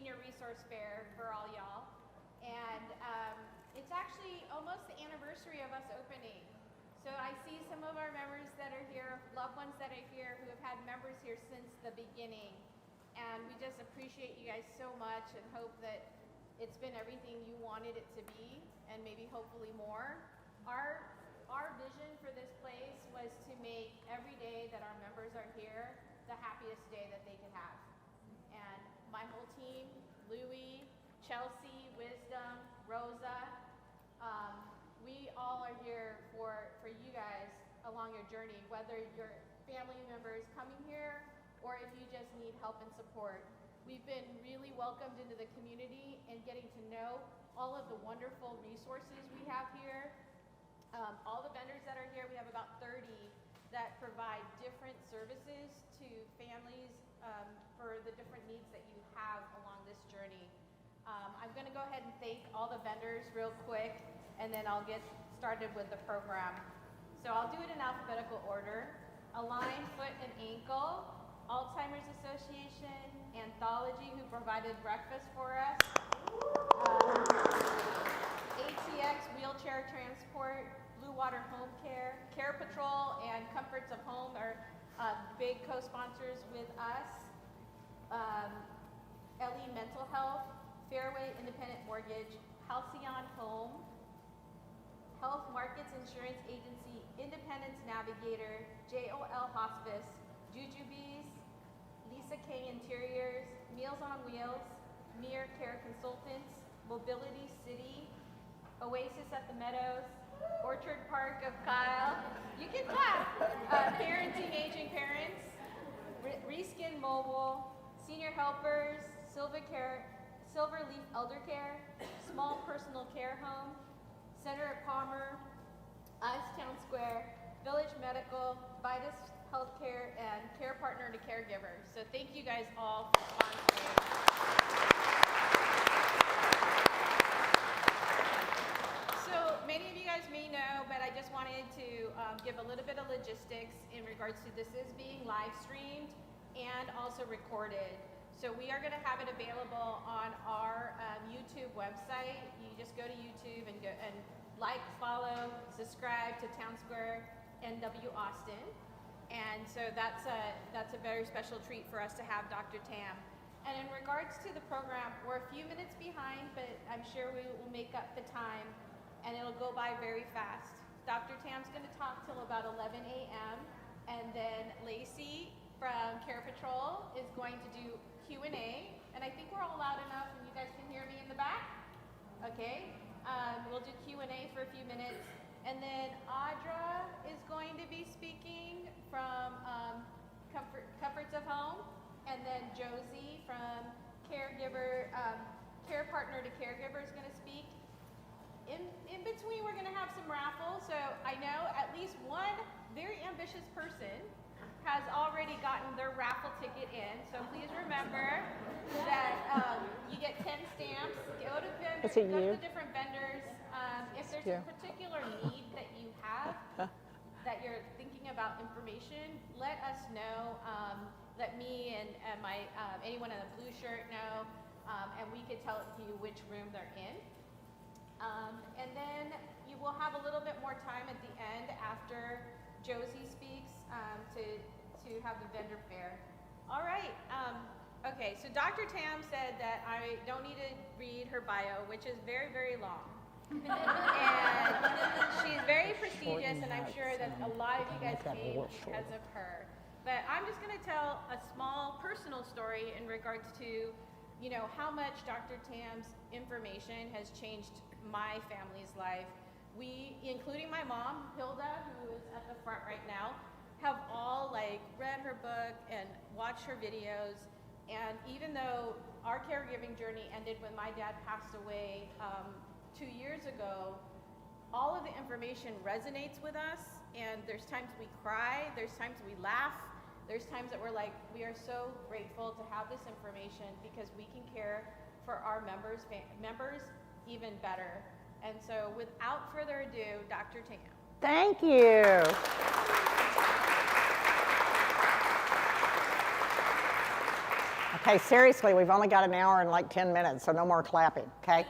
senior resource fair for all y'all. And it's actually almost the anniversary of us opening. So I see some of our members that are here, loved ones that are here who have had members here since the beginning. And we just appreciate you guys so much and hope that it's been everything you wanted it to be and maybe hopefully more. Our vision for this place was to make every day that our members are here the happiest day that they could have. And my whole team, Louie, Chelsea, Wisdom, Rosa, we all are here for you guys along your journey, whether your family members coming here or if you just need help and support. We've been really welcomed into the community and getting to know all of the wonderful resources we have here. All the vendors that are here, we have about 30 that provide different services to families for the different needs that you have along this journey. I'm going to go ahead and thank all the vendors real quick, and then I'll get started with the program. So I'll do it in alphabetical order. Align Foot and Ankle, Alzheimer's Association, Anthology, who provided breakfast for us, ATX Wheelchair Transport, Blue Water Home Care, Care Patrol, and Comforts of Home are big co-sponsors with us. LE Mental Health, Fairway Independent Mortgage, Halcyon Home, Health Markets Insurance Agency, Independence Navigator, JOL Hospice, Jujubes, Lisa K Interiors, Meals on Wheels, Mere Care Consultants, Mobility City, Oasis at the Meadows, Orchard Park of Kyle, you can clap, Parenting Aging Parents, Reskin Mobile, Senior Helpers, Silverleaf Elder Care, Small Personal Care Home, Center at Palmer, Ice Town Square, Village Medical, Vitus Healthcare, and Care Partner to Caregivers. So thank you guys all for sponsoring. So many of you guys may know, but I just wanted to give a little bit of logistics in regards to this is being live streamed and also recorded. So we are going to have it available on our YouTube website. You just go to YouTube and go and like, follow, subscribe to Town Square NW Austin. And so that's a very special treat for us to have Dr. Tam. And in regards to the program, we're a few minutes behind, but I'm sure we will make up the time and it'll go by very fast. Dr. Tam's going to talk till about 11 a.m. and then Lacey from Care Patrol is going to do Q&A, and I think we're all loud enough and you guys can hear me in the back? Okay, we'll do Q&A for a few minutes, and then Audra is going to be speaking from Comforts of Home, and then Josie from Care Partner to Caregiver is going to speak. In between, we're going to have some raffles, so I know at least one very ambitious person has already gotten their raffle ticket in, so please remember that you get 10 stamps. Go to the different vendors. If there's a particular need that you have, that you're thinking about information, let us know. Let me and my anyone in a blue shirt know, and we could tell you which room they're in. And then you will have a little bit more time at the end after Josie speaks to have the vendor fair. All right. Okay, so Dr. Tam said that I don't need to read her bio, which is very, very long. And she's very prestigious, and I'm sure that a lot of you guys came because of her. But I'm just going to tell a small personal story in regards to, how much Dr. Tam's information has changed my family's life. We, including my mom, Hilda, who is at the front right now, have all read her book and watched her videos. And even though our caregiving journey ended when my dad passed away 2 years ago, all of the information resonates with us. And there's times we cry, there's times we laugh, there's times that we're like, we are so grateful to have this information because we can care for our members even better. And so without further ado, Dr. Tam. Thank you. I Okay, seriously, we've only got an hour and like 10 minutes, so no more clapping, okay?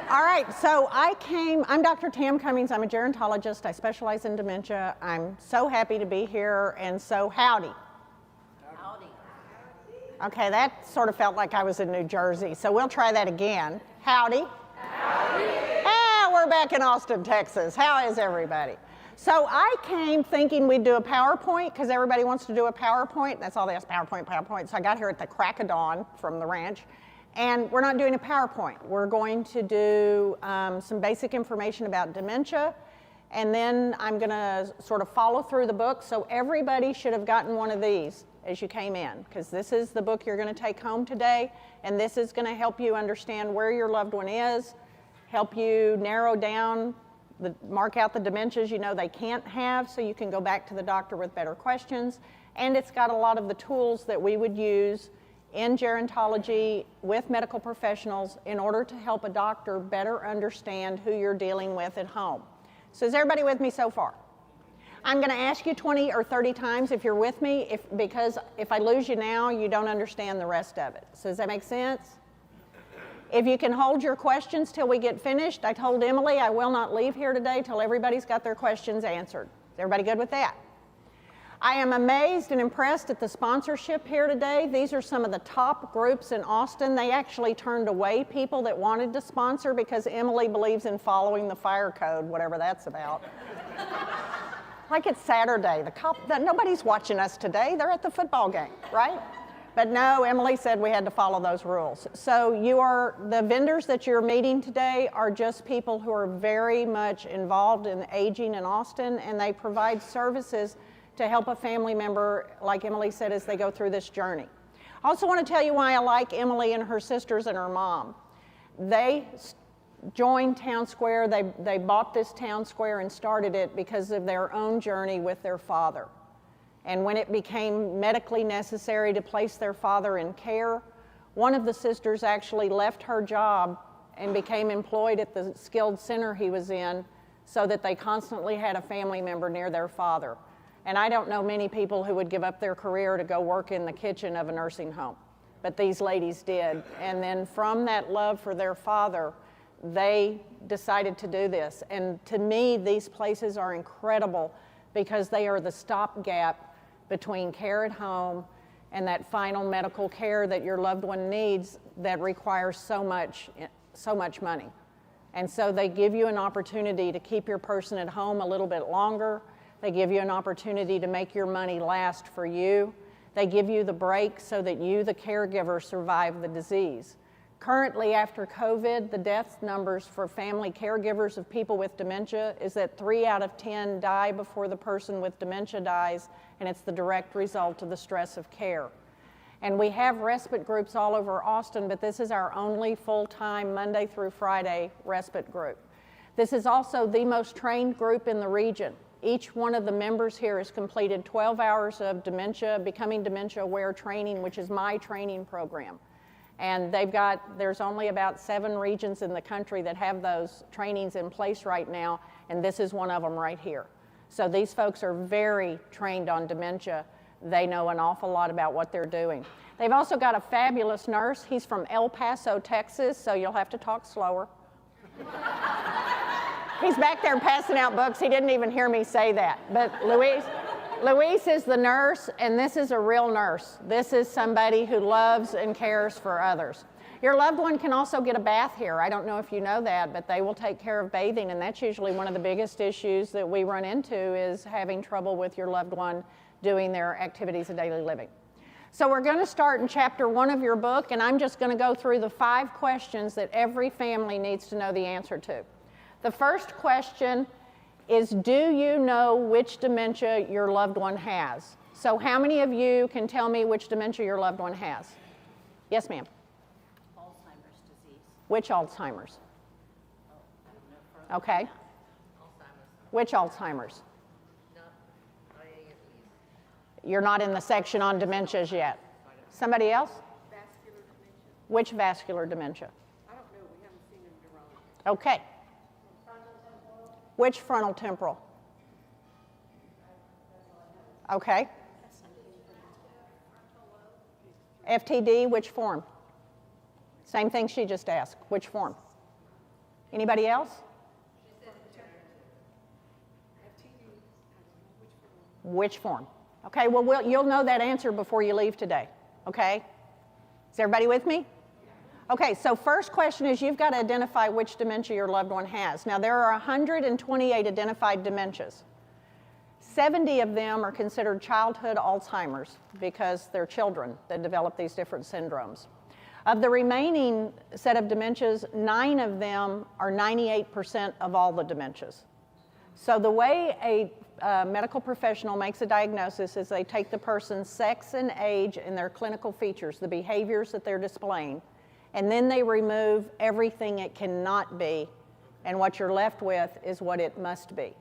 All right, so I'm Dr. Tam Cummings. I'm a gerontologist. I specialize in dementia. I'm so happy to be here, and so howdy. Howdy. Okay, that sort of felt like I was in New Jersey, so we'll try that again. Howdy. Howdy. Ah, we're back in Austin, Texas. How is everybody? So I came thinking we'd do a PowerPoint because everybody wants to do a PowerPoint. That's all they ask, PowerPoint. So I got here at the crack of dawn from the ranch. And we're not doing a PowerPoint. We're going to do some basic information about dementia. And then I'm going to sort of follow through the book. So everybody should have gotten one of these as you came in, because this is the book you're going to take home today. And this is going to help you understand where your loved one is, help you narrow down, mark out the dementias you know they can't have, so you can go back to the doctor with better questions. And it's got a lot of the tools that we would use in gerontology with medical professionals in order to help a doctor better understand who you're dealing with at home. So is everybody with me so far? I'm going to ask you 20 or 30 times if you're with me, because if I lose you now, you don't understand the rest of it. So does that make sense? If you can hold your questions till we get finished, I told Emily I will not leave here today till everybody's got their questions answered. Is everybody good with that? I am amazed and impressed at the sponsorship here today. These are some of the top groups in Austin. They actually turned away people that wanted to sponsor because Emily believes in following the fire code, whatever that's about. Like it's Saturday. Nobody's watching us today. They're at the football game, right? But no, Emily said we had to follow those rules. So the vendors that you're meeting today are just people who are very much involved in aging in Austin, and they provide services to help a family member, like Emily said, as they go through this journey. I also want to tell you why I like Emily and her sisters and her mom. They joined Town Square. They bought this Town Square and started it because of their own journey with their father. And when it became medically necessary to place their father in care, one of the sisters actually left her job and became employed at the skilled center he was in so that they constantly had a family member near their father. And I don't know many people who would give up their career to go work in the kitchen of a nursing home, but these ladies did. And then from that love for their father, they decided to do this. And to me, these places are incredible because they are the stopgap between care at home and that final medical care that your loved one needs that requires so much money. And so they give you an opportunity to keep your person at home a little bit longer. They give you an opportunity to make your money last for you. They give you the break so that you, the caregiver, survive the disease. Currently, after COVID, the death numbers for family caregivers of people with dementia is that 3 out of 10 die before the person with dementia dies, and it's the direct result of the stress of care. And we have respite groups all over Austin, but this is our only full-time Monday through Friday respite group. This is also the most trained group in the region. Each one of the members here has completed 12 hours of becoming dementia-aware training, which is my training program. And there's only about 7 regions in the country that have those trainings in place right now, and this is one of them right here. So these folks are very trained on dementia. They know an awful lot about what they're doing. They've also got a fabulous nurse. He's from El Paso, Texas, so you'll have to talk slower. He's back there passing out books. He didn't even hear me say that. But Luis is the nurse, and this is a real nurse. This is somebody who loves and cares for others. Your loved one can also get a bath here. I don't know if you know that, but they will take care of bathing, and that's usually one of the biggest issues that we run into is having trouble with your loved one doing their activities of daily living. So we're going to start in chapter 1 of your book, and I'm just going to go through the 5 questions that every family needs to know the answer to. The first question is, do you know which dementia your loved one has? So how many of you can tell me which dementia your loved one has? Yes, ma'am. Alzheimer's disease. Which Alzheimer's? Okay. Alzheimer's. Which Alzheimer's? Not any of these. You're not in the section on dementias yet. Somebody else? Vascular dementia. Which vascular dementia? I don't know. We haven't seen a neurologist. Okay. Which frontal temporal? Okay. FTD, which form? Same thing she just asked. Which form? Anybody else? Which form? Okay, well, you'll know that answer before you leave today, okay? Is everybody with me? Okay, so first question is you've got to identify which dementia your loved one has. Now, there are 128 identified dementias. 70 of them are considered childhood Alzheimer's because they're children that develop these different syndromes. Of the remaining set of dementias, 9 of them are 98% of all the dementias. So the way a medical professional makes a diagnosis is they take the person's sex and age and their clinical features, the behaviors that they're displaying, and then they remove everything it cannot be, and what you're left with is what it must be.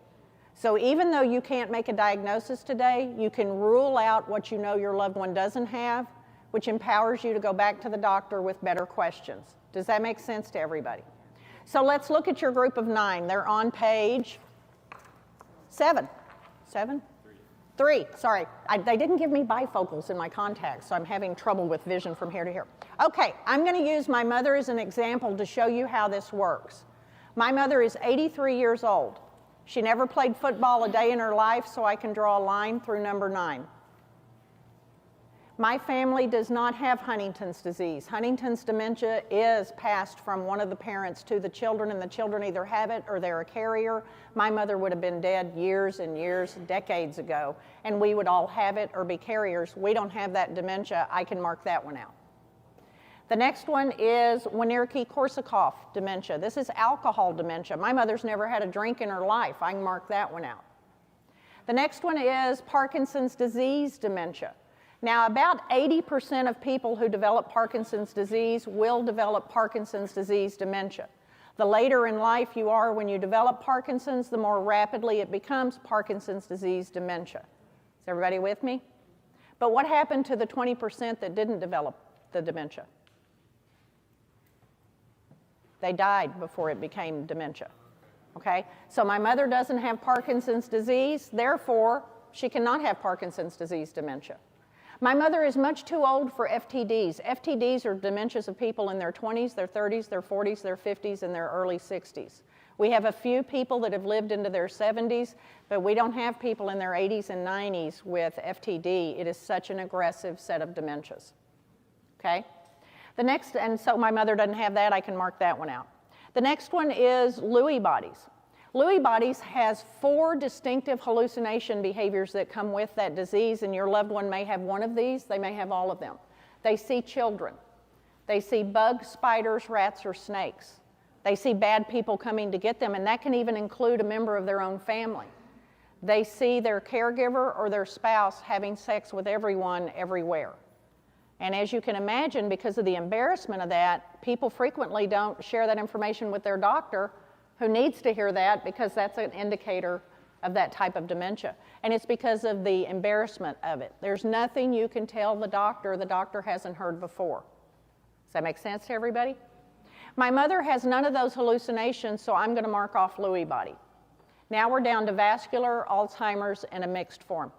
So even though you can't make a diagnosis today, you can rule out what you know your loved one doesn't have, which empowers you to go back to the doctor with better questions. Does that make sense to everybody? So let's look at your group of 9. They're on page 7. 7? 3, sorry. They didn't give me bifocals in my contacts, so I'm having trouble with vision from here to here. Okay, I'm going to use my mother as an example to show you how this works. My mother is 83 years old. She never played football a day in her life, so I can draw a line through number 9. My family does not have Huntington's disease. Huntington's dementia is passed from one of the parents to the children, and the children either have it or they're a carrier. My mother would have been dead years and years, decades ago, and we would all have it or be carriers. We don't have that dementia. I can mark that one out. The next one is Wernicke-Korsakoff dementia. This is alcohol dementia. My mother's never had a drink in her life. I can mark that one out. The next one is Parkinson's disease dementia. Now, about 80% of people who develop Parkinson's disease will develop Parkinson's disease dementia. The later in life you are when you develop Parkinson's, the more rapidly it becomes Parkinson's disease dementia. Is everybody with me? But what happened to the 20% that didn't develop the dementia? They died before it became dementia. Okay? So my mother doesn't have Parkinson's disease, therefore, she cannot have Parkinson's disease dementia. My mother is much too old for FTDs. FTDs are dementias of people in their 20s, their 30s, their 40s, their 50s, and their early 60s. We have a few people that have lived into their 70s, but we don't have people in their 80s and 90s with FTD. It is such an aggressive set of dementias. Okay? The next, and so my mother doesn't have that, I can mark that one out. The next one is Lewy bodies. Lewy bodies has 4 distinctive hallucination behaviors that come with that disease, and your loved one may have one of these, they may have all of them. They see children. They see bugs, spiders, rats, or snakes. They see bad people coming to get them, and that can even include a member of their own family. They see their caregiver or their spouse having sex with everyone, everywhere. And as you can imagine, because of the embarrassment of that, people frequently don't share that information with their doctor, who needs to hear that because that's an indicator of that type of dementia. And it's because of the embarrassment of it. There's nothing you can tell the doctor hasn't heard before. Does that make sense to everybody? My mother has none of those hallucinations, so I'm going to mark off Lewy body. Now we're down to vascular, Alzheimer's, and a mixed form.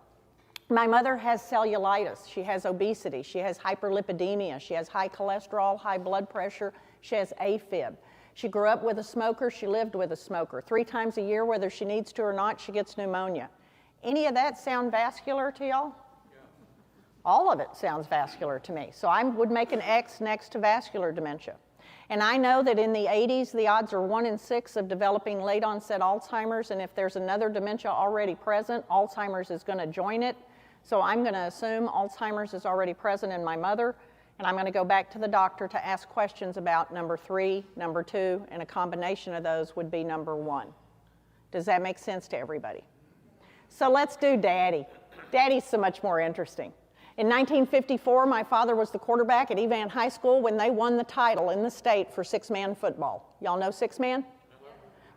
My mother has cellulitis. She has obesity. She has hyperlipidemia. She has high cholesterol, high blood pressure. She has AFib. She grew up with a smoker. She lived with a smoker. 3 times a year, whether she needs to or not, she gets pneumonia. Any of that sound vascular to y'all? Yeah. All of it sounds vascular to me. So I would make an X next to vascular dementia. And I know that in the 80s, the odds are 1 in 6 of developing late onset Alzheimer's. And if there's another dementia already present, Alzheimer's is going to join it. So I'm going to assume Alzheimer's is already present in my mother. And I'm going to go back to the doctor to ask questions about number 3, number 2, and a combination of those would be number 1. Does that make sense to everybody? So let's do Daddy. Daddy's so much more interesting. In 1954, my father was the quarterback at Evan High School when they won the title in the state for 6-man football. Y'all know 6-man?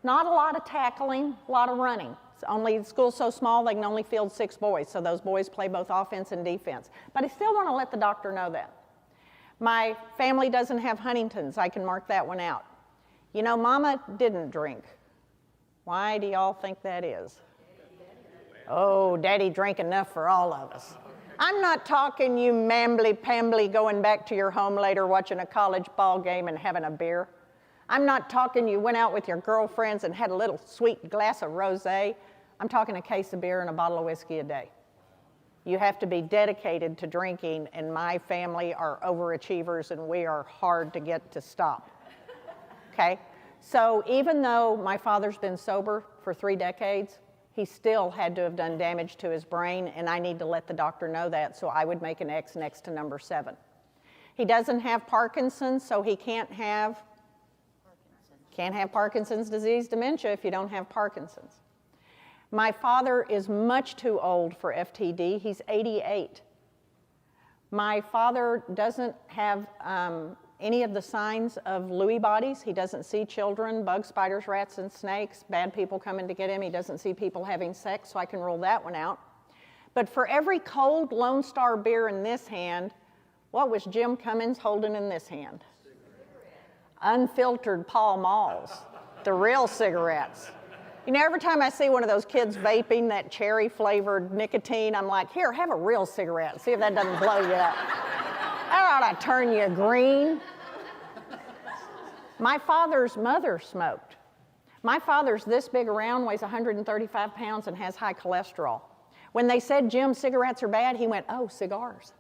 Not a lot of tackling, a lot of running. It's only, the school's so small they can only field 6 boys, so those boys play both offense and defense. But I still want to let the doctor know that. My family doesn't have Huntington's. I can mark that one out. You know, Mama didn't drink. Why do y'all think that is? Oh, Daddy drank enough for all of us. I'm not talking you mambly-pambly going back to your home later watching a college ball game and having a beer. I'm not talking you went out with your girlfriends and had a little sweet glass of rosé. I'm talking a case of beer and a bottle of whiskey a day. You have to be dedicated to drinking, and my family are overachievers, and we are hard to get to stop. Okay? So even though my father's been sober for 3 decades, he still had to have done damage to his brain, and I need to let the doctor know that, so I would make an X next to number 7. He doesn't have Parkinson's, so he can't have Parkinson's disease dementia if you don't have Parkinson's. My father is much too old for FTD. He's 88. My father doesn't have any of the signs of Lewy bodies. He doesn't see children, bugs, spiders, rats, and snakes, bad people coming to get him. He doesn't see people having sex, so I can rule that one out. But for every cold Lone Star beer in this hand, what was Jim Cummings holding in this hand? Unfiltered Pall Malls, the real cigarettes. You know, every time I see one of those kids vaping that cherry-flavored nicotine, I'm like, here, have a real cigarette. See if that doesn't blow you up. That ought to turn you green. My father's mother smoked. My father's this big around, weighs 135 pounds, and has high cholesterol. When they said, Jim, cigarettes are bad, he went, oh, cigars.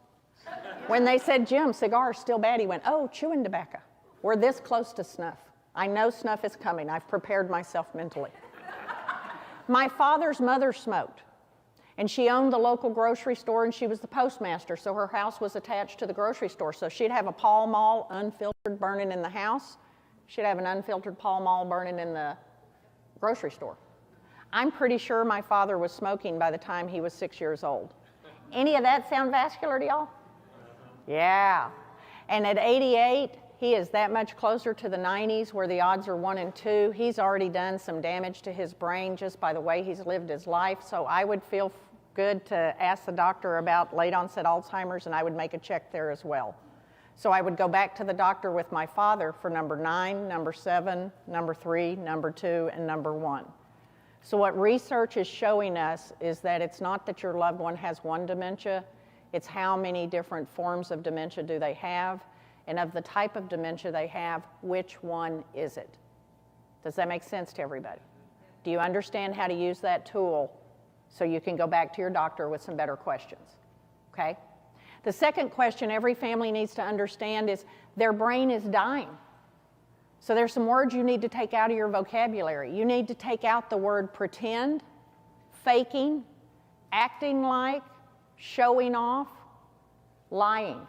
When they said, Jim, cigars still bad, he went, oh, chewing tobacco. We're this close to snuff. I know snuff is coming. I've prepared myself mentally. My father's mother smoked, and she owned the local grocery store, and she was the postmaster, so her house was attached to the grocery store. So she'd have a Pall Mall unfiltered burning in the house. She'd have an unfiltered Pall Mall burning in the grocery store. I'm pretty sure my father was smoking by the time he was 6 years old. Any of that sound vascular to y'all? Yeah. And at 88, he is that much closer to the 90s where the odds are 1 in 2. He's already done some damage to his brain just by the way he's lived his life. So I would feel good to ask the doctor about late onset Alzheimer's, and I would make a check there as well. So I would go back to the doctor with my father for number 9, number 7, number 3, number 2, and number 1. So what research is showing us is that it's not that your loved one has one dementia, it's how many different forms of dementia do they have, and of the type of dementia they have, which one is it? Does that make sense to everybody? Do you understand how to use that tool so you can go back to your doctor with some better questions? Okay? The second question every family needs to understand is their brain is dying. So there's some words you need to take out of your vocabulary. You need to take out the word pretend, faking, acting like, showing off, lying.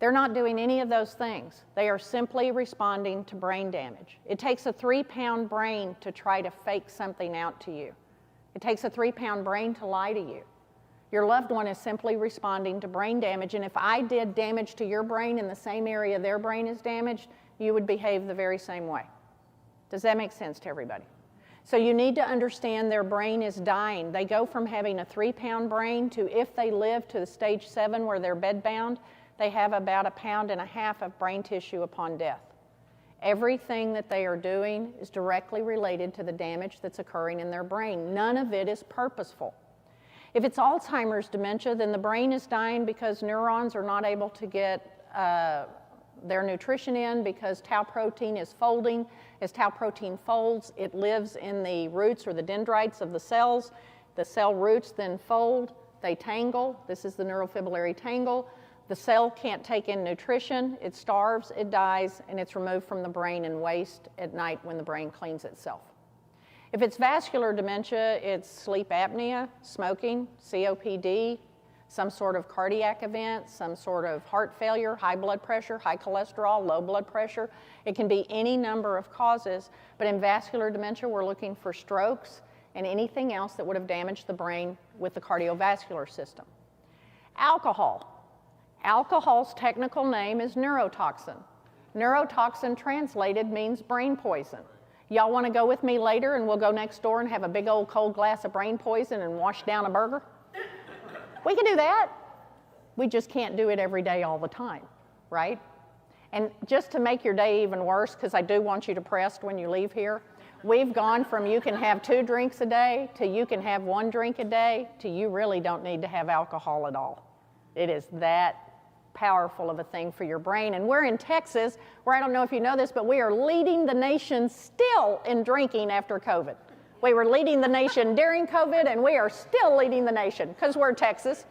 They're not doing any of those things. They are simply responding to brain damage. It takes a 3-pound brain to try to fake something out to you. It takes a 3-pound brain to lie to you. Your loved one is simply responding to brain damage, and if I did damage to your brain in the same area their brain is damaged, you would behave the very same way. Does that make sense to everybody? So you need to understand their brain is dying. They go from having a 3-pound brain to, if they live to the stage 7 where they're bedbound, they have about 1.5 pounds of brain tissue upon death. Everything that they are doing is directly related to the damage that's occurring in their brain. None of it is purposeful. If it's Alzheimer's dementia, then the brain is dying because neurons are not able to get their nutrition in because tau protein is folding. As tau protein folds, it lives in the roots or the dendrites of the cells. The cell roots then fold, they tangle. This is the neurofibrillary tangle. The cell can't take in nutrition, it starves, it dies, and it's removed from the brain in waste at night when the brain cleans itself. If it's vascular dementia, it's sleep apnea, smoking, COPD, some sort of cardiac event, some sort of heart failure, high blood pressure, high cholesterol, low blood pressure. It can be any number of causes, but in vascular dementia, we're looking for strokes and anything else that would have damaged the brain with the cardiovascular system. Alcohol. Alcohol's technical name is neurotoxin. Neurotoxin translated means brain poison. Y'all want to go with me later and we'll go next door and have a big old cold glass of brain poison and wash down a burger? We can do that. We just can't do it every day all the time, right? And just to make your day even worse, because I do want you depressed when you leave here, We've gone from you can have 2 drinks a day to you can have 1 drink a day to you really don't need to have alcohol at all. It is that powerful of a thing for your brain. And we're in Texas, where I don't know if you know this, but we are leading the nation still in drinking after COVID. We were leading the nation during COVID, and we are still leading the nation because we're Texas.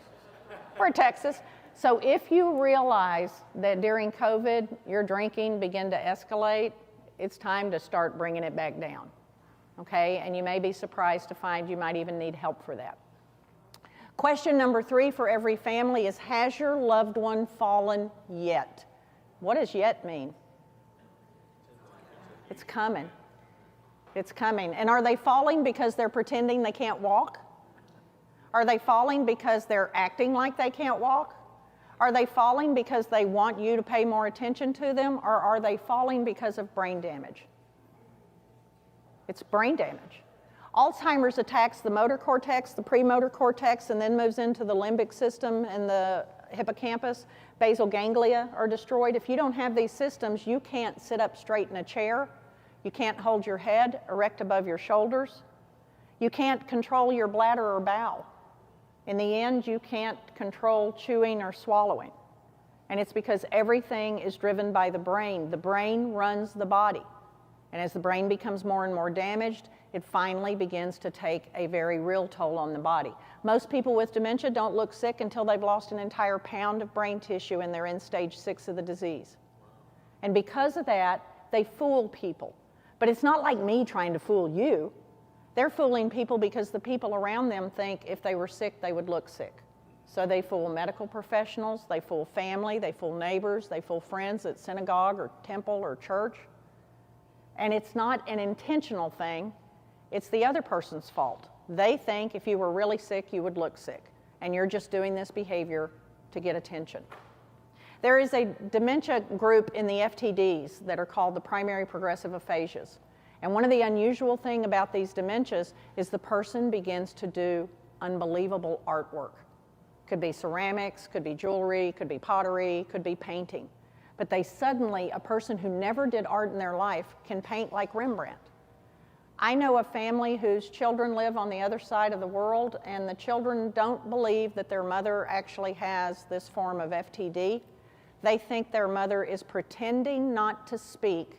We're Texas. So if you realize that during COVID your drinking began to escalate, it's time to start bringing it back down, okay? And you may be surprised to find you might even need help for that. Question number 3 for every family is, has your loved one fallen yet? What does yet mean? It's coming. It's coming. And are they falling because they're pretending they can't walk? Are they falling because they're acting like they can't walk? Are they falling because they want you to pay more attention to them? Or are they falling because of brain damage? It's brain damage. Alzheimer's attacks the motor cortex, the premotor cortex, and then moves into the limbic system and the hippocampus. Basal ganglia are destroyed. If you don't have these systems, you can't sit up straight in a chair. You can't hold your head erect above your shoulders. You can't control your bladder or bowel. In the end, you can't control chewing or swallowing. And it's because everything is driven by the brain. The brain runs the body. And as the brain becomes more and more damaged, it finally begins to take a very real toll on the body. Most people with dementia don't look sick until they've lost an entire pound of brain tissue and they're in stage 6 of the disease. And because of that, they fool people. But it's not like me trying to fool you. They're fooling people because the people around them think if they were sick, they would look sick. So they fool medical professionals, they fool family, they fool neighbors, they fool friends at synagogue or temple or church. And it's not an intentional thing, it's the other person's fault. They think if you were really sick, you would look sick. And you're just doing this behavior to get attention. There is a dementia group in the FTDs that are called the primary progressive aphasias. And one of the unusual things about these dementias is the person begins to do unbelievable artwork. Could be ceramics, could be jewelry, could be pottery, could be painting. But they suddenly, a person who never did art in their life, can paint like Rembrandt. I know a family whose children live on the other side of the world, and the children don't believe that their mother actually has this form of FTD. They think their mother is pretending not to speak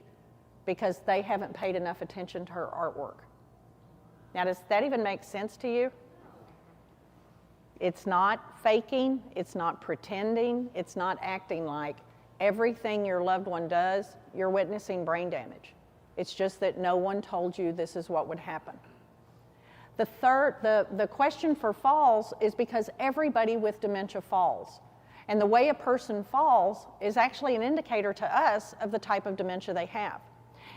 because they haven't paid enough attention to her artwork. Now, does that even make sense to you? It's not faking, it's not pretending, it's not acting like. Everything your loved one does, you're witnessing brain damage. It's just that no one told you this is what would happen. The question for falls is because everybody with dementia falls. And the way a person falls is actually an indicator to us of the type of dementia they have.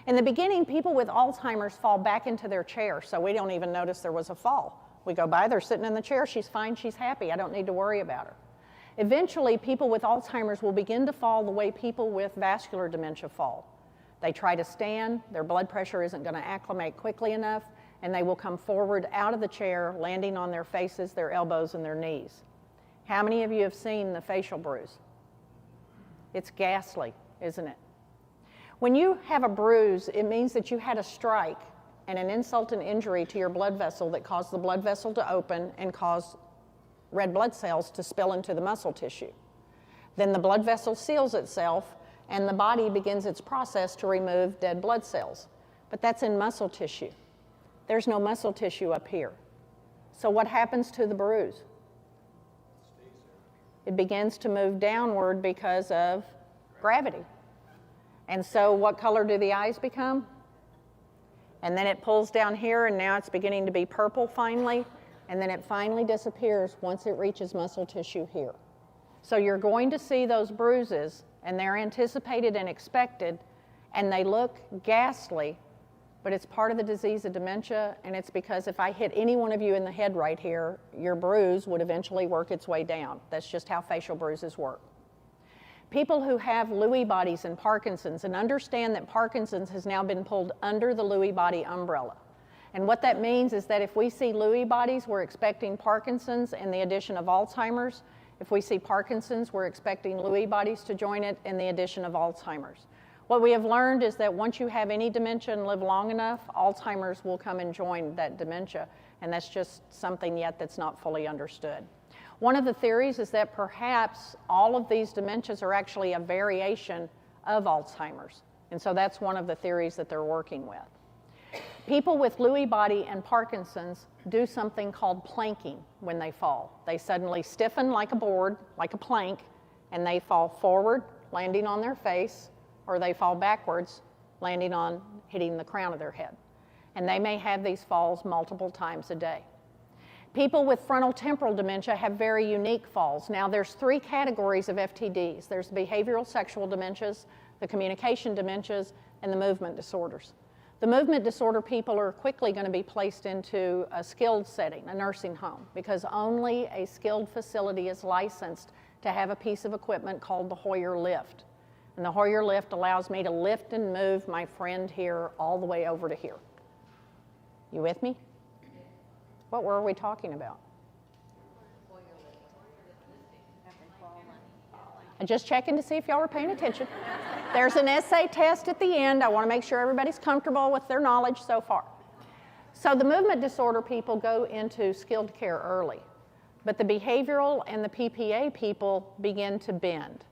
In the beginning, people with Alzheimer's fall back into their chair, so we don't even notice there was a fall. We go by, they're sitting in the chair, she's fine, she's happy, I don't need to worry about her. Eventually, people with Alzheimer's will begin to fall the way people with vascular dementia fall. They try to stand, their blood pressure isn't going to acclimate quickly enough, and they will come forward out of the chair, landing on their faces, their elbows, and their knees. How many of you have seen the facial bruise? It's ghastly, isn't it? When you have a bruise, it means that you had a strike and an insult and injury to your blood vessel that caused the blood vessel to open and caused red blood cells to spill into the muscle tissue. Then the blood vessel seals itself and the body begins its process to remove dead blood cells. But that's in muscle tissue. There's no muscle tissue up here. So what happens to the bruise? It begins to move downward because of gravity. And so what color do the eyes become? And then it pulls down here, and now it's beginning to be purple finally, and then it finally disappears once it reaches muscle tissue here. So you're going to see those bruises, and they're anticipated and expected, and they look ghastly, but it's part of the disease of dementia, and it's because if I hit any one of you in the head right here, your bruise would eventually work its way down. That's just how facial bruises work. People who have Lewy bodies and Parkinson's, and understand that Parkinson's has now been pulled under the Lewy body umbrella. And what that means is that if we see Lewy bodies, we're expecting Parkinson's and the addition of Alzheimer's. If we see Parkinson's, we're expecting Lewy bodies to join it and the addition of Alzheimer's. What we have learned is that once you have any dementia and live long enough, Alzheimer's will come and join that dementia, and that's just something yet that's not fully understood. One of the theories is that perhaps all of these dementias are actually a variation of Alzheimer's, and so that's one of the theories that they're working with. People with Lewy body and Parkinson's do something called planking when they fall. They suddenly stiffen like a board, like a plank, and they fall forward, landing on their face, or they fall backwards, hitting the crown of their head. And they may have these falls multiple times a day. People with frontotemporal dementia have very unique falls. Now, there's 3 categories of FTDs. There's behavioral sexual dementias, the communication dementias, and the movement disorders. The movement disorder people are quickly going to be placed into a skilled setting, a nursing home, because only a skilled facility is licensed to have a piece of equipment called the Hoyer lift. And the Hoyer lift allows me to lift and move my friend here all the way over to here. You with me? What were we talking about? I'm just checking to see if y'all were paying attention. There's an essay test at the end. I want to make sure everybody's comfortable with their knowledge so far. So the movement disorder people go into skilled care early, but the behavioral and the PPA people begin to bend.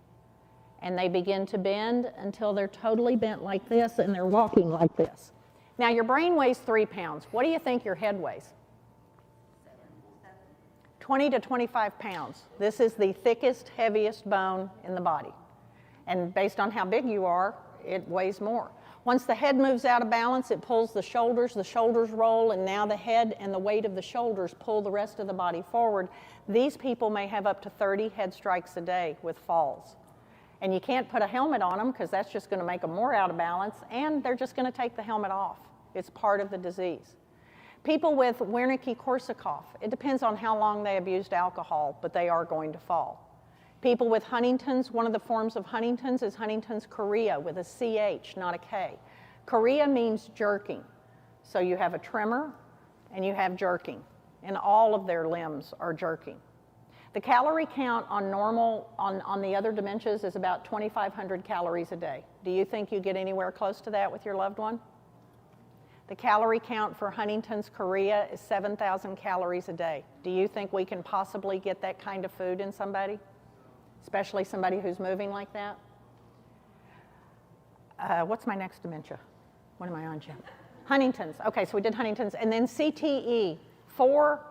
And they begin to bend until they're totally bent like this and they're walking like this. Now your brain weighs 3 pounds. What do you think your head weighs? 20 to 25 pounds. This is the thickest, heaviest bone in the body. And based on how big you are, it weighs more. Once the head moves out of balance, it pulls the shoulders roll, and now the head and the weight of the shoulders pull the rest of the body forward. These people may have up to 30 head strikes a day with falls. And you can't put a helmet on them because that's just going to make them more out of balance, and they're just going to take the helmet off. It's part of the disease. People with Wernicke-Korsakoff, it depends on how long they abused alcohol, but they are going to fall. People with Huntington's, one of the forms of Huntington's is Huntington's chorea with a CH, not a K. Chorea means jerking. So you have a tremor and you have jerking, and all of their limbs are jerking. The calorie count on the other dementias is about 2,500 calories a day. Do you think you get anywhere close to that with your loved one? The calorie count for Huntington's chorea is 7,000 calories a day. Do you think we can possibly get that kind of food in somebody? Especially somebody who's moving like that? What's my next dementia? What am I on, Jim? Huntington's. Okay, so we did Huntington's. And then CTE. 4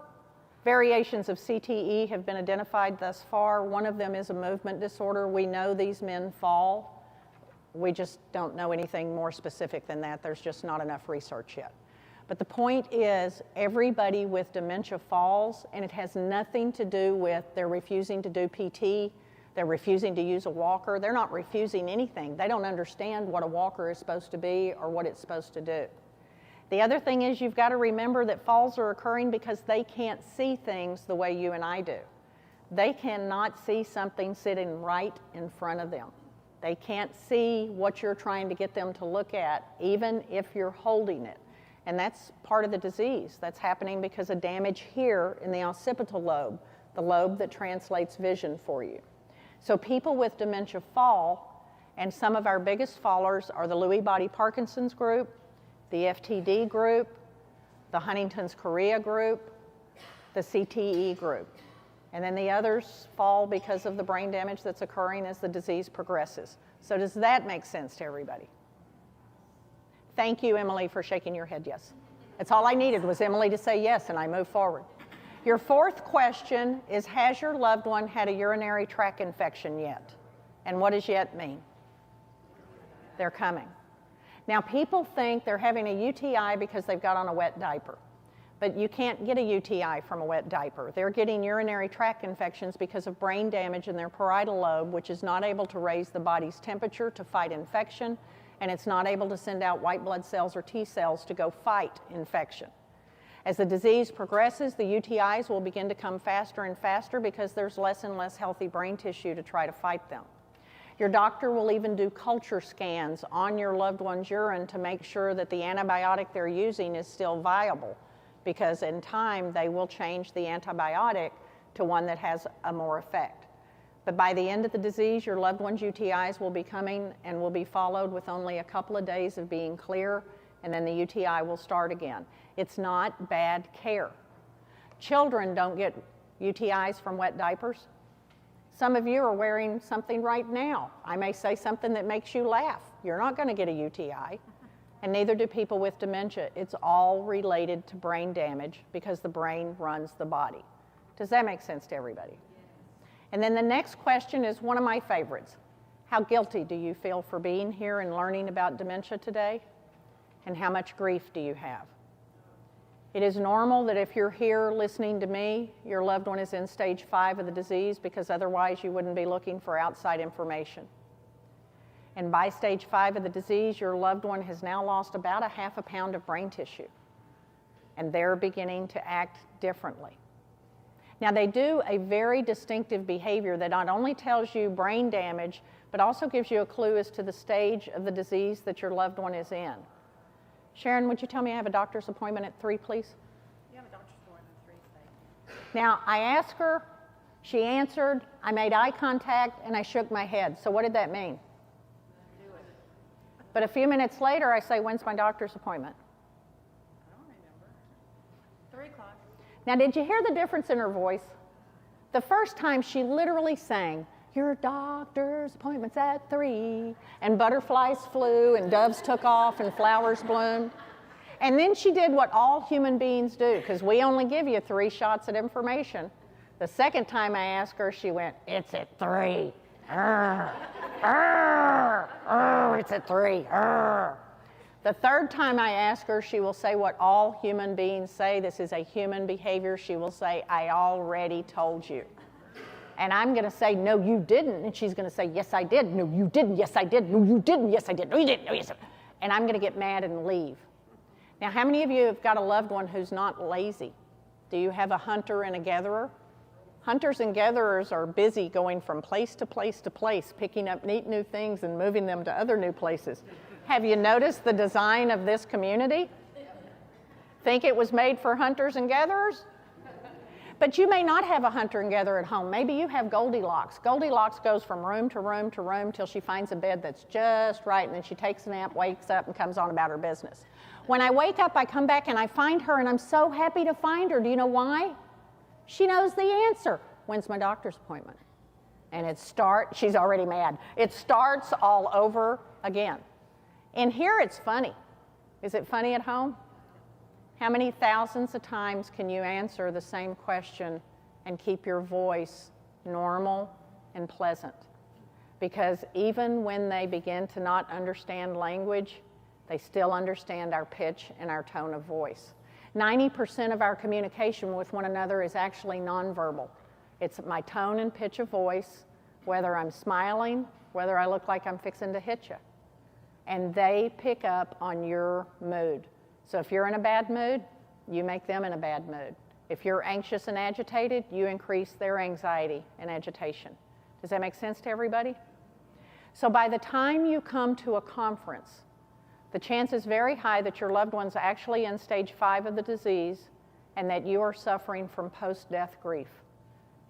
variations of CTE have been identified thus far. One of them is a movement disorder. We know these men fall. We just don't know anything more specific than that. There's just not enough research yet. But the point is, everybody with dementia falls, and it has nothing to do with they're refusing to do PT, they're refusing to use a walker. They're not refusing anything. They don't understand what a walker is supposed to be or what it's supposed to do. The other thing is you've got to remember that falls are occurring because they can't see things the way you and I do. They cannot see something sitting right in front of them. They can't see what you're trying to get them to look at, even if you're holding it. And that's part of the disease. That's happening because of damage here in the occipital lobe, the lobe that translates vision for you. So people with dementia fall, and some of our biggest fallers are the Lewy body Parkinson's group, the FTD group, the Huntington's chorea group, the CTE group. And then the others fall because of the brain damage that's occurring as the disease progresses. So does that make sense to everybody? Thank you, Emily, for shaking your head yes. That's all I needed was Emily to say yes, and I move forward. Your 4th question is, has your loved one had a urinary tract infection yet? And what does yet mean? They're coming. Now, people think they're having a UTI because they've got on a wet diaper. But you can't get a UTI from a wet diaper. They're getting urinary tract infections because of brain damage in their parietal lobe, which is not able to raise the body's temperature to fight infection, and it's not able to send out white blood cells or T cells to go fight infection. As the disease progresses, the UTIs will begin to come faster and faster because there's less and less healthy brain tissue to try to fight them. Your doctor will even do culture scans on your loved one's urine to make sure that the antibiotic they're using is still viable, because in time they will change the antibiotic to one that has a more effect. But by the end of the disease, your loved one's UTIs will be coming and will be followed with only a couple of days of being clear, and then the UTI will start again. It's not bad care. Children don't get UTIs from wet diapers. Some of you are wearing something right now. I may say something that makes you laugh. You're not going to get a UTI, and neither do people with dementia. It's all related to brain damage because the brain runs the body. Does that make sense to everybody? And then the next question is one of my favorites. How guilty do you feel for being here and learning about dementia today? And how much grief do you have? It is normal that if you're here listening to me, your loved one is in stage 5 of the disease, because otherwise you wouldn't be looking for outside information. And by stage 5 of the disease, your loved one has now lost about a half a pound of brain tissue, and they're beginning to act differently. Now, they do a very distinctive behavior that not only tells you brain damage, but also gives you a clue as to the stage of the disease that your loved one is in. Sharon, would you tell me I have a doctor's appointment at 3, please? You have a doctor's appointment at 3 today. Now, I asked her, she answered, I made eye contact, and I shook my head. So what did that mean? Do it. But a few minutes later, I say, when's my doctor's appointment? I don't remember. 3 o'clock. Now, did you hear the difference in her voice? The first time she literally sang, your doctor's appointment's at 3, and butterflies flew, and doves took off, and flowers bloomed. And then she did what all human beings do, because we only give you 3 shots at information. The second time I asked her, she went, it's at 3. It's at 3. The third time I ask her, she will say what all human beings say. This is a human behavior. She will say, I already told you. And I'm going to say, no, you didn't. And she's going to say, yes, I did. No, you didn't. Yes, I did. No, you didn't. Yes, I did. No, you didn't. No, yes, I did. And I'm going to get mad and leave. Now, how many of you have got a loved one who's not lazy? Do you have a hunter and a gatherer? Hunters and gatherers are busy going from place to place to place, picking up neat new things and moving them to other new places. Have you noticed the design of this community? Think it was made for hunters and gatherers? But you may not have a hunter and gatherer at home. Maybe you have Goldilocks. Goldilocks goes from room to room to room till she finds a bed that's just right, and then she takes a nap, wakes up, and comes on about her business. When I wake up, I come back and I find her, and I'm so happy to find her. Do you know why? She knows the answer. When's my doctor's appointment? And she's already mad. It starts all over again. In here, it's funny. Is it funny at home? How many thousands of times can you answer the same question and keep your voice normal and pleasant? Because even when they begin to not understand language, they still understand our pitch and our tone of voice. 90% of our communication with one another is actually nonverbal. It's my tone and pitch of voice, whether I'm smiling, whether I look like I'm fixing to hit you. And they pick up on your mood. So if you're in a bad mood, you make them in a bad mood. If you're anxious and agitated, you increase their anxiety and agitation. Does that make sense to everybody? So by the time you come to a conference, the chance is very high that your loved one's actually in stage 5 of the disease and that you are suffering from post-death grief.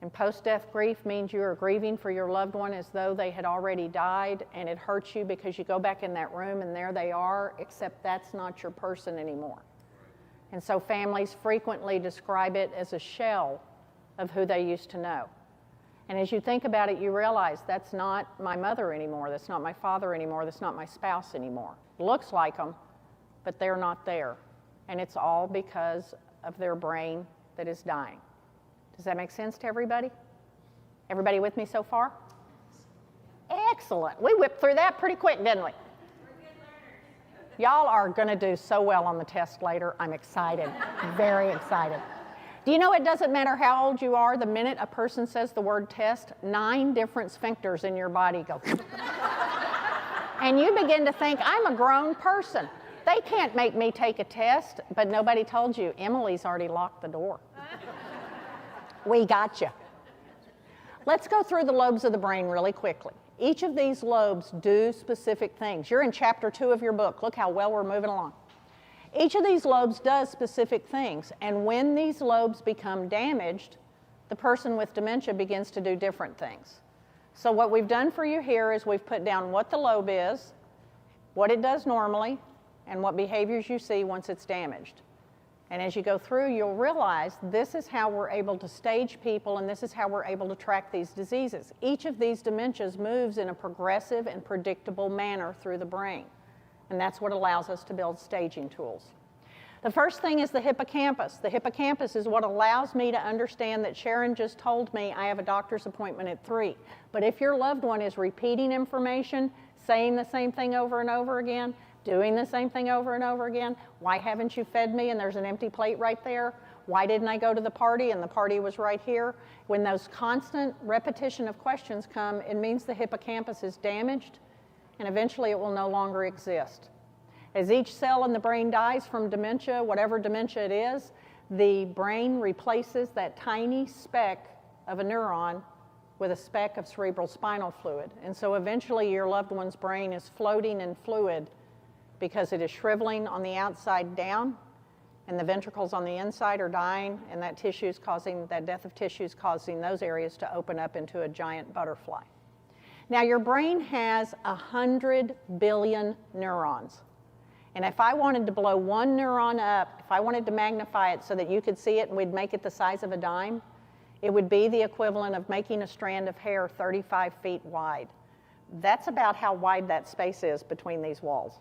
And post-death grief means you are grieving for your loved one as though they had already died, and it hurts you because you go back in that room and there they are, except that's not your person anymore. And so families frequently describe it as a shell of who they used to know. And as you think about it, you realize that's not my mother anymore, that's not my father anymore, that's not my spouse anymore. Looks like them, but they're not there. And it's all because of their brain that is dying. Does that make sense to everybody? Everybody with me so far? Excellent. We whipped through that pretty quick, didn't we? Y'all are going to do so well on the test later. I'm excited, very excited. Do you know it doesn't matter how old you are, the minute a person says the word test, 9 different sphincters in your body go. And you begin to think, I'm a grown person. They can't make me take a test, but nobody told you. Emily's already locked the door. We got you. Let's go through the lobes of the brain really quickly. Each of these lobes do specific things. You're in chapter 2 of your book. Look how well we're moving along. Each of these lobes does specific things, and when these lobes become damaged, the person with dementia begins to do different things. So what we've done for you here is we've put down what the lobe is, what it does normally, and what behaviors you see once it's damaged. And as you go through, you'll realize this is how we're able to stage people, and this is how we're able to track these diseases. Each of these dementias moves in a progressive and predictable manner through the brain. And that's what allows us to build staging tools. The first thing is the hippocampus. The hippocampus is what allows me to understand that Sharon just told me I have a doctor's appointment at 3. But if your loved one is repeating information, saying the same thing over and over again, doing the same thing over and over again, why haven't you fed me and there's an empty plate right there? Why didn't I go to the party and the party was right here? When those constant repetition of questions come, it means the hippocampus is damaged and eventually it will no longer exist. As each cell in the brain dies from dementia, whatever dementia it is, the brain replaces that tiny speck of a neuron with a speck of cerebral spinal fluid. And so eventually your loved one's brain is floating in fluid because it is shriveling on the outside down and the ventricles on the inside are dying, and that death of tissue is causing those areas to open up into a giant butterfly. Now your brain has 100 billion neurons. And if I wanted to blow one neuron up, if I wanted to magnify it so that you could see it and we'd make it the size of a dime, it would be the equivalent of making a strand of hair 35 feet wide. That's about how wide that space is between these walls.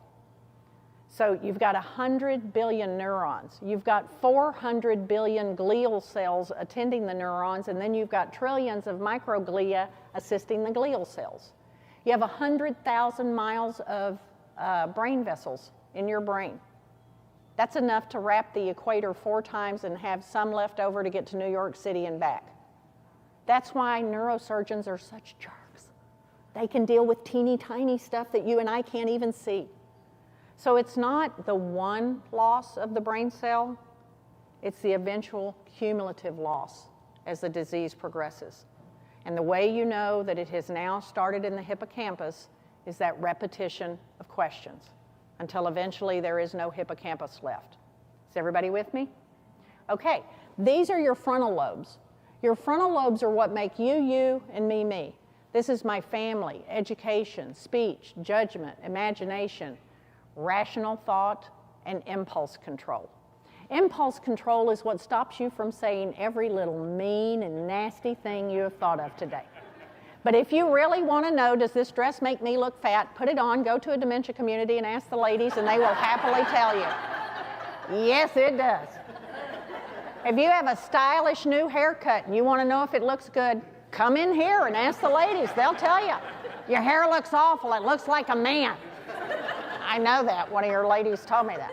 So you've got 100 billion neurons. You've got 400 billion glial cells attending the neurons, and then you've got trillions of microglia assisting the glial cells. You have 100,000 miles of brain vessels in your brain. That's enough to wrap the equator 4 times and have some left over to get to New York City and back. That's why neurosurgeons are such jerks. They can deal with teeny tiny stuff that you and I can't even see. So it's not the one loss of the brain cell, it's the eventual cumulative loss as the disease progresses. And the way you know that it has now started in the hippocampus is that repetition of questions until eventually there is no hippocampus left. Is everybody with me? Okay, these are your frontal lobes. Your frontal lobes are what make you, you, and me. This is my family, education, speech, judgment, imagination, rational thought, and impulse control. Impulse control is what stops you from saying every little mean and nasty thing you have thought of today. But if you really want to know, does this dress make me look fat, put it on, go to a dementia community and ask the ladies, and they will happily tell you. Yes, it does. If you have a stylish new haircut and you want to know if it looks good, come in here and ask the ladies. They'll tell you. Your hair looks awful. It looks like a man. I know that. One of your ladies told me that.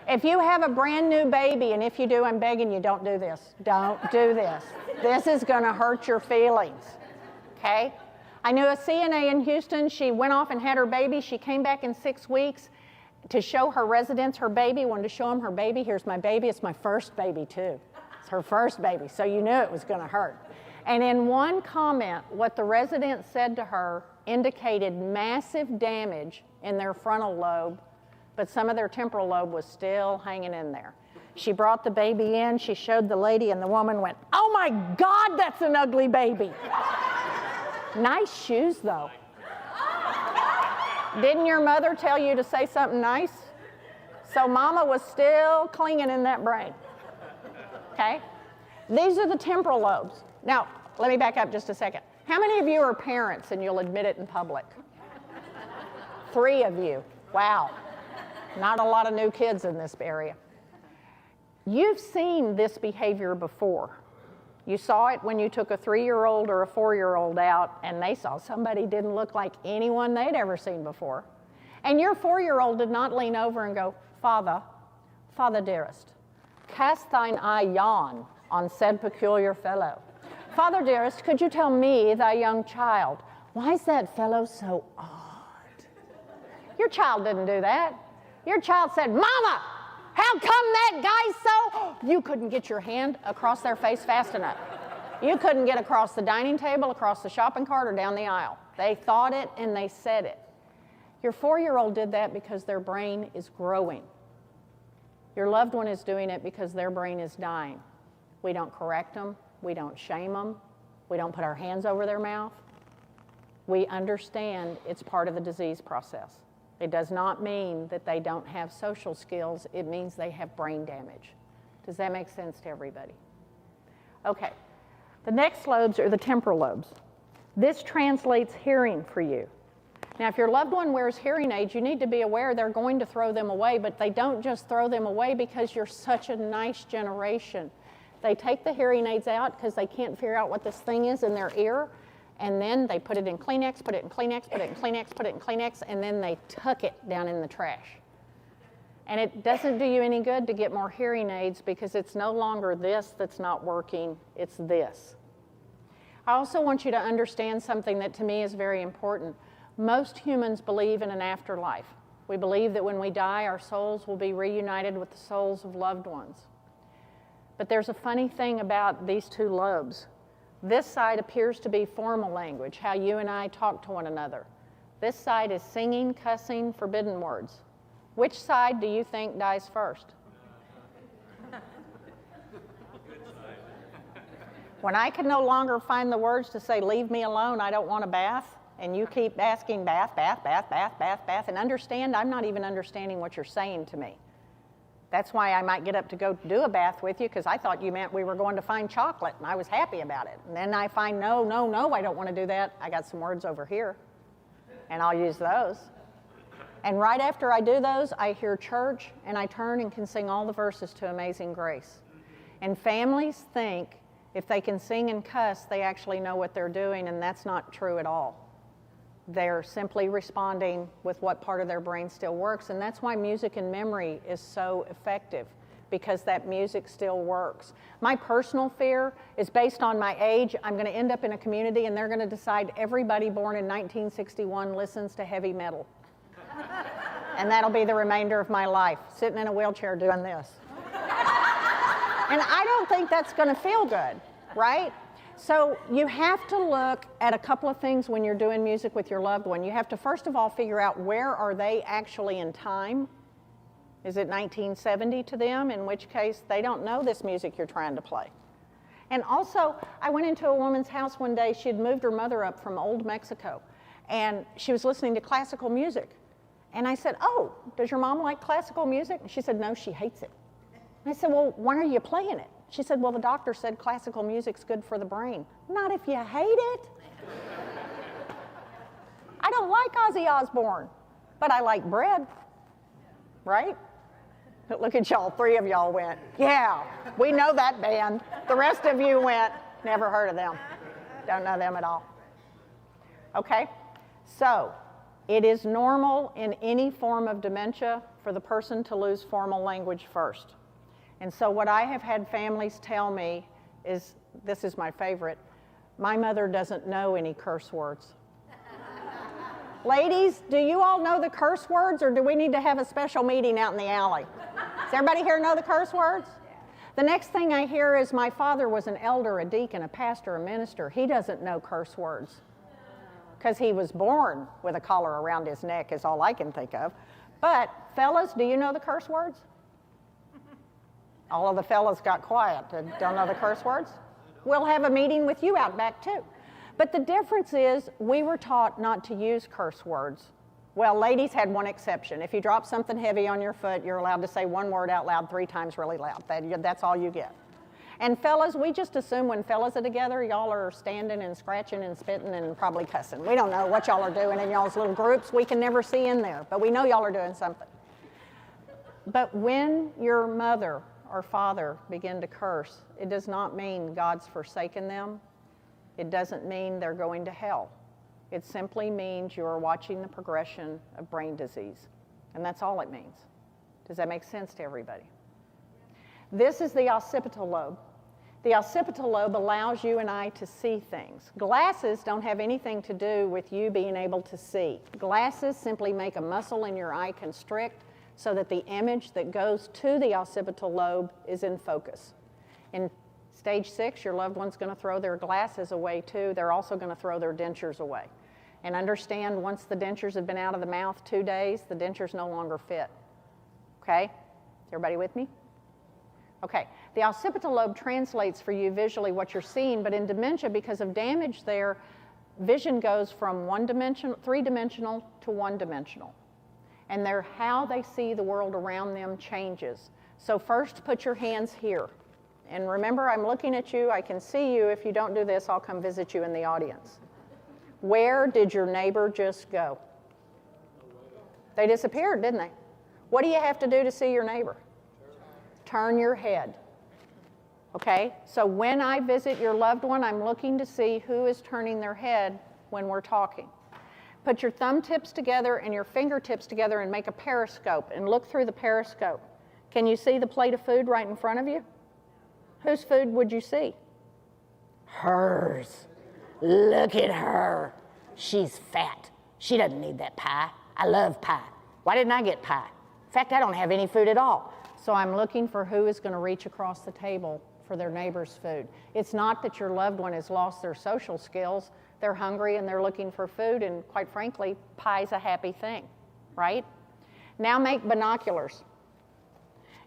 If you have a brand new baby, and if you do, I'm begging you, don't do this. Don't do this. This is going to hurt your feelings. Okay? I knew a CNA in Houston. She went off and had her baby. She came back in 6 weeks to show her residents her baby, wanted to show them her baby. Here's my baby. It's my first baby, too. It's her first baby, so you knew it was going to hurt. And in one comment, what the resident said to her indicated massive damage in their frontal lobe, but some of their temporal lobe was still hanging in there. She brought the baby in, she showed the lady, and the woman went, "Oh my God, that's an ugly baby." Nice shoes, though. Didn't your mother tell you to say something nice? So mama was still clinging in that brain. Okay? These are the temporal lobes. Now, let me back up just a second. How many of you are parents and you'll admit it in public? 3 of you. Wow. Not a lot of new kids in this area. You've seen this behavior before. You saw it when you took a 3-year-old or a 4-year-old out and they saw somebody didn't look like anyone they'd ever seen before. And your 4-year-old did not lean over and go, Father dearest, cast thine eye yon on said peculiar fellow. Father dearest, could you tell me, thy young child, why is that fellow so odd? Your child didn't do that. Your child said, Mama, how come that guy's so... You couldn't get your hand across their face fast enough. You couldn't get across the dining table, across the shopping cart, or down the aisle. They thought it and they said it. Your 4-year-old did that because their brain is growing. Your loved one is doing it because their brain is dying. We don't correct them. We don't shame them. We don't put our hands over their mouth. We understand it's part of the disease process. It does not mean that they don't have social skills. It means they have brain damage. Does that make sense to everybody? Okay. The next lobes are the temporal lobes. This translates hearing for you. Now, if your loved one wears hearing aids, you need to be aware they're going to throw them away, but they don't just throw them away because you're such a nice generation. They take the hearing aids out because they can't figure out what this thing is in their ear, and then they put it in Kleenex, put it in Kleenex, put it in Kleenex, put it in Kleenex, and then they tuck it down in the trash. And it doesn't do you any good to get more hearing aids because it's no longer this that's not working, it's this. I also want you to understand something that to me is very important. Most humans believe in an afterlife. We believe that when we die, our souls will be reunited with the souls of loved ones. But there's a funny thing about these two lobes. This side appears to be formal language, how you and I talk to one another. This side is singing, cussing, forbidden words. Which side do you think dies first? When I can no longer find the words to say, leave me alone, I don't want a bath, and you keep asking bath, bath, bath, bath, bath, bath, and understand I'm not even understanding what you're saying to me. That's why I might get up to go do a bath with you, because I thought you meant we were going to find chocolate, and I was happy about it. And then I find, no, no, no, I don't want to do that. I got some words over here, and I'll use those. And right after I do those, I hear church, and I turn and can sing all the verses to Amazing Grace. And families think if they can sing and cuss, they actually know what they're doing, and that's not true at all. They're simply responding with what part of their brain still works, and that's why music and memory is so effective, because that music still works. My personal fear is based on my age. I'm going to end up in a community, and they're going to decide everybody born in 1961 listens to heavy metal. And that'll be the remainder of my life, sitting in a wheelchair doing this. And I don't think that's going to feel good, right? So you have to look at a couple of things when you're doing music with your loved one. You have to first of all figure out where are they actually in time. Is it 1970 to them, in which case they don't know this music you're trying to play. And also, I went into a woman's house one day. She had moved her mother up from old Mexico, and she was listening to classical music. And I said, oh, does your mom like classical music? And she said, no, she hates it. And I said, well, why are you playing it? She said, well, the doctor said classical music's good for the brain. Not if you hate it. I don't like Ozzy Osbourne, but I like bread, right? But look at y'all, 3 of y'all went, yeah, we know that band. The rest of you went, never heard of them. Don't know them at all. Okay, so it is normal in any form of dementia for the person to lose formal language first. And so what I have had families tell me is, this is my favorite, my mother doesn't know any curse words. Ladies, do you all know the curse words, or do we need to have a special meeting out in the alley? Does everybody here know the curse words? The next thing I hear is my father was an elder, a deacon, a pastor, a minister. He doesn't know curse words because he was born with a collar around his neck is all I can think of. But fellas, do you know the curse words? All of the fellas got quiet and don't know the curse words. We'll have a meeting with you out back too. But the difference is we were taught not to use curse words. Well, ladies had one exception. If you drop something heavy on your foot, you're allowed to say one word out loud 3 times really loud. That's all you get. And fellas, we just assume when fellas are together, y'all are standing and scratching and spitting and probably cussing. We don't know what y'all are doing in y'all's little groups. We can never see in there, but we know y'all are doing something. But when your mother or father begin to curse, it does not mean God's forsaken them. It doesn't mean they're going to hell. It simply means you are watching the progression of brain disease. And that's all it means. Does that make sense to everybody? This is the occipital lobe. The occipital lobe allows you and I to see things. Glasses don't have anything to do with you being able to see. Glasses simply make a muscle in your eye constrict so that the image that goes to the occipital lobe is in focus. In stage 6, your loved one's going to throw their glasses away too. They're also going to throw their dentures away. And understand, once the dentures have been out of the mouth 2 days, the dentures no longer fit. Okay? Is everybody with me? Okay. The occipital lobe translates for you visually what you're seeing, but in dementia, because of damage there, vision goes from three-dimensional to one-dimensional. And how they see the world around them changes. So first, put your hands here. And remember, I'm looking at you. I can see you. If you don't do this, I'll come visit you in the audience. Where did your neighbor just go? They disappeared, didn't they? What do you have to do to see your neighbor? Turn your head. Okay? So when I visit your loved one, I'm looking to see who is turning their head when we're talking. Put your thumb tips together and your fingertips together and make a periscope and look through the periscope. Can you see the plate of food right in front of you? Whose food would you see? Hers. Look at her. She's fat. She doesn't need that pie. I love pie. Why didn't I get pie? In fact, I don't have any food at all. So I'm looking for who is going to reach across the table for their neighbor's food. It's not that your loved one has lost their social skills. They're hungry and they're looking for food, and quite frankly, pie's a happy thing, right? Now make binoculars.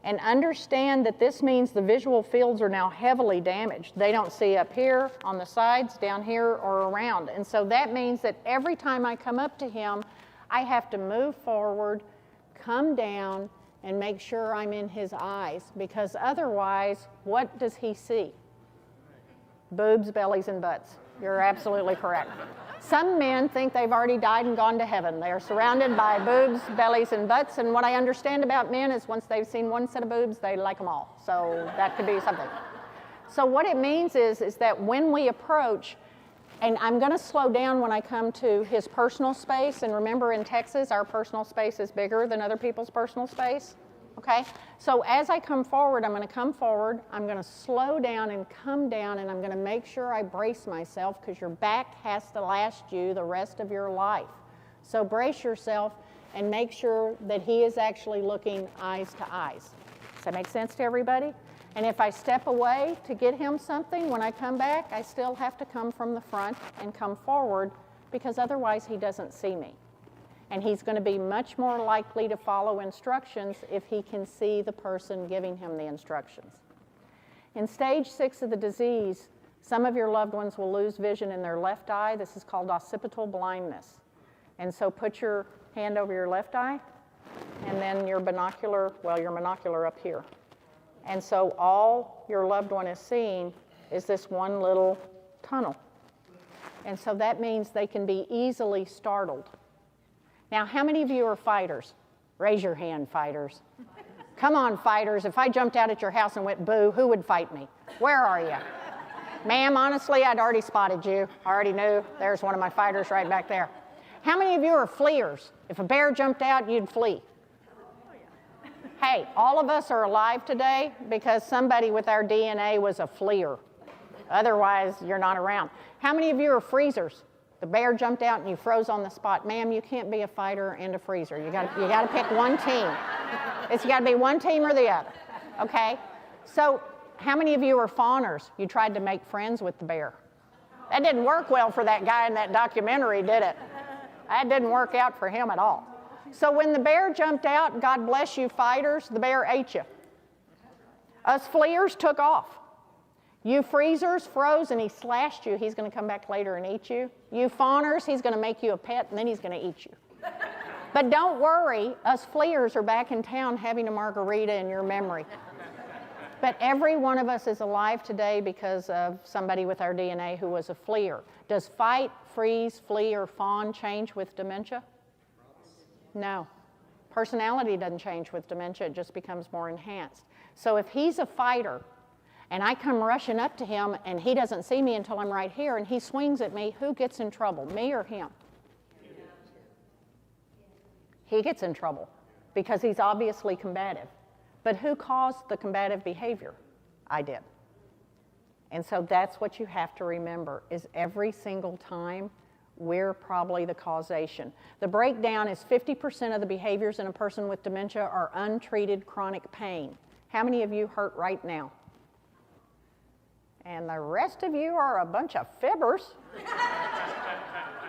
And understand that this means the visual fields are now heavily damaged. They don't see up here, on the sides, down here, or around. And so that means that every time I come up to him, I have to move forward, come down, and make sure I'm in his eyes, because otherwise, what does he see? Boobs, bellies, and butts. You're absolutely correct. Some men think they've already died and gone to heaven. They are surrounded by boobs, bellies, and butts, and what I understand about men is once they've seen one set of boobs, they like them all. So that could be something. So what it means is that when we approach, and I'm going to slow down when I come to his personal space, and remember in Texas, our personal space is bigger than other people's personal space. Okay? So as I come forward, I'm going to come forward, I'm going to slow down and come down, and I'm going to make sure I brace myself, because your back has to last you the rest of your life. So brace yourself and make sure that he is actually looking eyes to eyes. Does that make sense to everybody? And if I step away to get him something, when I come back, I still have to come from the front and come forward, because otherwise he doesn't see me. And he's going to be much more likely to follow instructions if he can see the person giving him the instructions. In stage 6 of the disease, some of your loved ones will lose vision in their left eye. This is called occipital blindness. And so put your hand over your left eye, and then your monocular up here. And so all your loved one is seeing is this one little tunnel. And so that means they can be easily startled. Now, how many of you are fighters? Raise your hand, fighters. Come on, fighters. If I jumped out at your house and went boo, who would fight me? Where are you? Ma'am, honestly, I'd already spotted you. I already knew. There's one of my fighters right back there. How many of you are fleers? If a bear jumped out, you'd flee. Hey, all of us are alive today because somebody with our DNA was a fleer. Otherwise, you're not around. How many of you are freezers? The bear jumped out and you froze on the spot. Ma'am, you can't be a fighter and a freezer. You got to pick one team. It's got to be one team or the other, okay? So how many of you are fawners? You tried to make friends with the bear. That didn't work well for that guy in that documentary, did it? That didn't work out for him at all. So when the bear jumped out, God bless you fighters, the bear ate you. Us fleers took off. You freezers froze and he slashed you. He's going to come back later and eat you. You fawners, he's going to make you a pet and then he's going to eat you. But don't worry, us fleers are back in town having a margarita in your memory. But every one of us is alive today because of somebody with our DNA who was a fleer. Does fight, freeze, flee, or fawn change with dementia? No. Personality doesn't change with dementia. It just becomes more enhanced. So if he's a fighter, and I come rushing up to him, and he doesn't see me until I'm right here, and he swings at me, who gets in trouble, me or him? He gets in trouble because he's obviously combative. But who caused the combative behavior? I did. And so that's what you have to remember, is every single time, we're probably the causation. The breakdown is 50% of the behaviors in a person with dementia are untreated chronic pain. How many of you hurt right now? And the rest of you are a bunch of fibbers.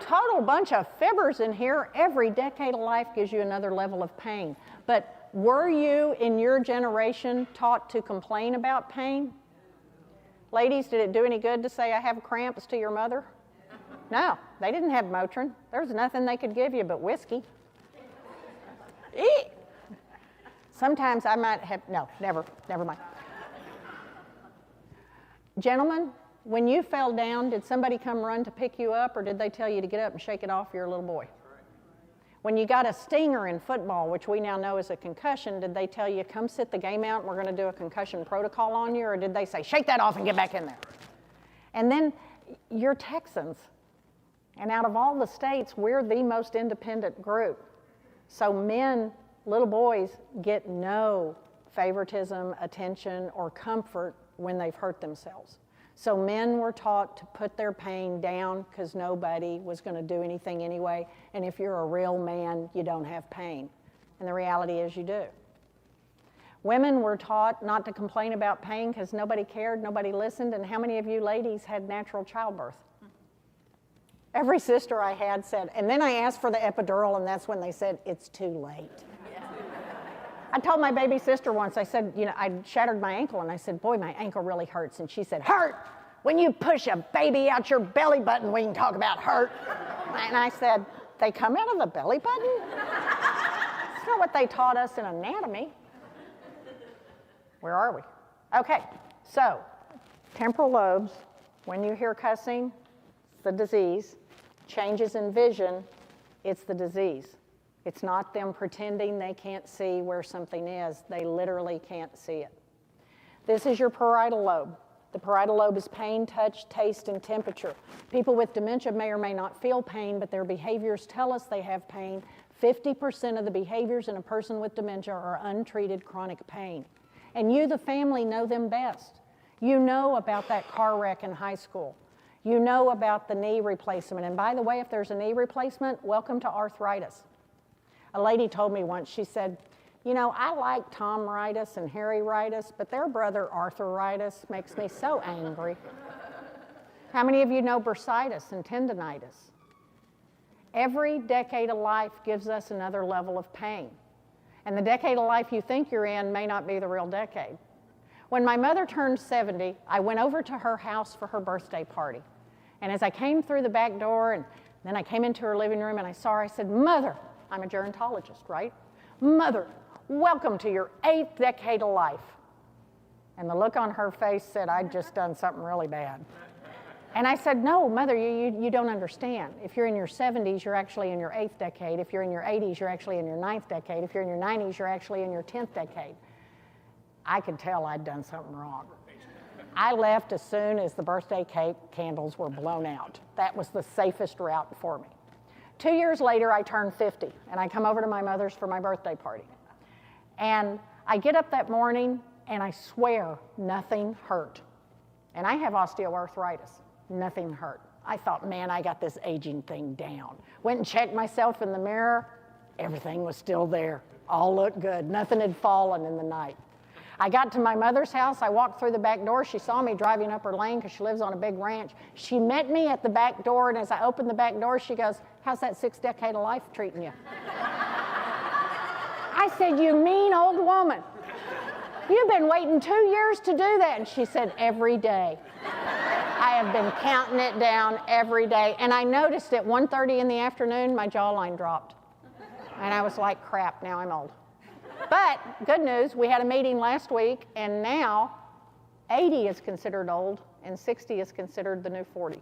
Total bunch of fibbers in here. Every decade of life gives you another level of pain. But were you in your generation taught to complain about pain? Ladies, did it do any good to say I have cramps to your mother? No, they didn't have Motrin. There was nothing they could give you but whiskey. Eat. Sometimes I might have, no, never mind. Gentlemen, when you fell down, did somebody come run to pick you up, or did they tell you to get up and shake it off your little boy? When you got a stinger in football, which we now know is a concussion, did they tell you, come sit the game out and we're going to do a concussion protocol on you, or did they say, shake that off and get back in there? And then you're Texans, and out of all the states, we're the most independent group. So men, little boys, get no favoritism, attention, or comfort when they've hurt themselves. So men were taught to put their pain down because nobody was going to do anything anyway. And if you're a real man, you don't have pain. And the reality is you do. Women were taught not to complain about pain because nobody cared, nobody listened. And how many of you ladies had natural childbirth? Every sister I had said, and then I asked for the epidural, and that's when they said, it's too late. I told my baby sister once, I said, you know, I shattered my ankle, and I said, boy, my ankle really hurts. And she said, hurt? When you push a baby out your belly button, we can talk about hurt. And I said, they come out of the belly button? That's not what they taught us in anatomy. Where are we? Okay, so temporal lobes, when you hear cussing, it's the disease. Changes in vision, it's the disease. It's not them pretending they can't see where something is. They literally can't see it. This is your parietal lobe. The parietal lobe is pain, touch, taste, and temperature. People with dementia may or may not feel pain, but their behaviors tell us they have pain. 50% of the behaviors in a person with dementia are untreated chronic pain. And you, the family, know them best. You know about that car wreck in high school. You know about the knee replacement. And by the way, if there's a knee replacement, welcome to arthritis. A lady told me once, she said, you know, I like Tom-ritis and Harry-ritis, but their brother arthritis makes me so angry. How many of you know bursitis and tendinitis? Every decade of life gives us another level of pain. And the decade of life you think you're in may not be the real decade. When my mother turned 70, I went over to her house for her birthday party. And as I came through the back door, and then I came into her living room and I saw her, I said, Mother, I'm a gerontologist, right? Mother, welcome to your 8th decade of life. And the look on her face said, I'd just done something really bad. And I said, no, Mother, you don't understand. If you're in your 70s, you're actually in your 8th decade. If you're in your 80s, you're actually in your 9th decade. If you're in your 90s, you're actually in your 10th decade. I could tell I'd done something wrong. I left as soon as the birthday cake candles were blown out. That was the safest route for me. 2 years later, I turned 50, and I come over to my mother's for my birthday party. And I get up that morning, and I swear nothing hurt. And I have osteoarthritis. Nothing hurt. I thought, man, I got this aging thing down. Went and checked myself in the mirror. Everything was still there. All looked good. Nothing had fallen in the night. I got to my mother's house. I walked through the back door. She saw me driving up her lane because she lives on a big ranch. She met me at the back door, and as I opened the back door, she goes, how's that 6th decade of life treating you? I said, you mean old woman. You've been waiting 2 years to do that. And she said, every day. I have been counting it down every day. And I noticed at 1:30 in the afternoon, my jawline dropped. And I was like, crap, now I'm old. But good news, we had a meeting last week, and now 80 is considered old, and 60 is considered the new 40.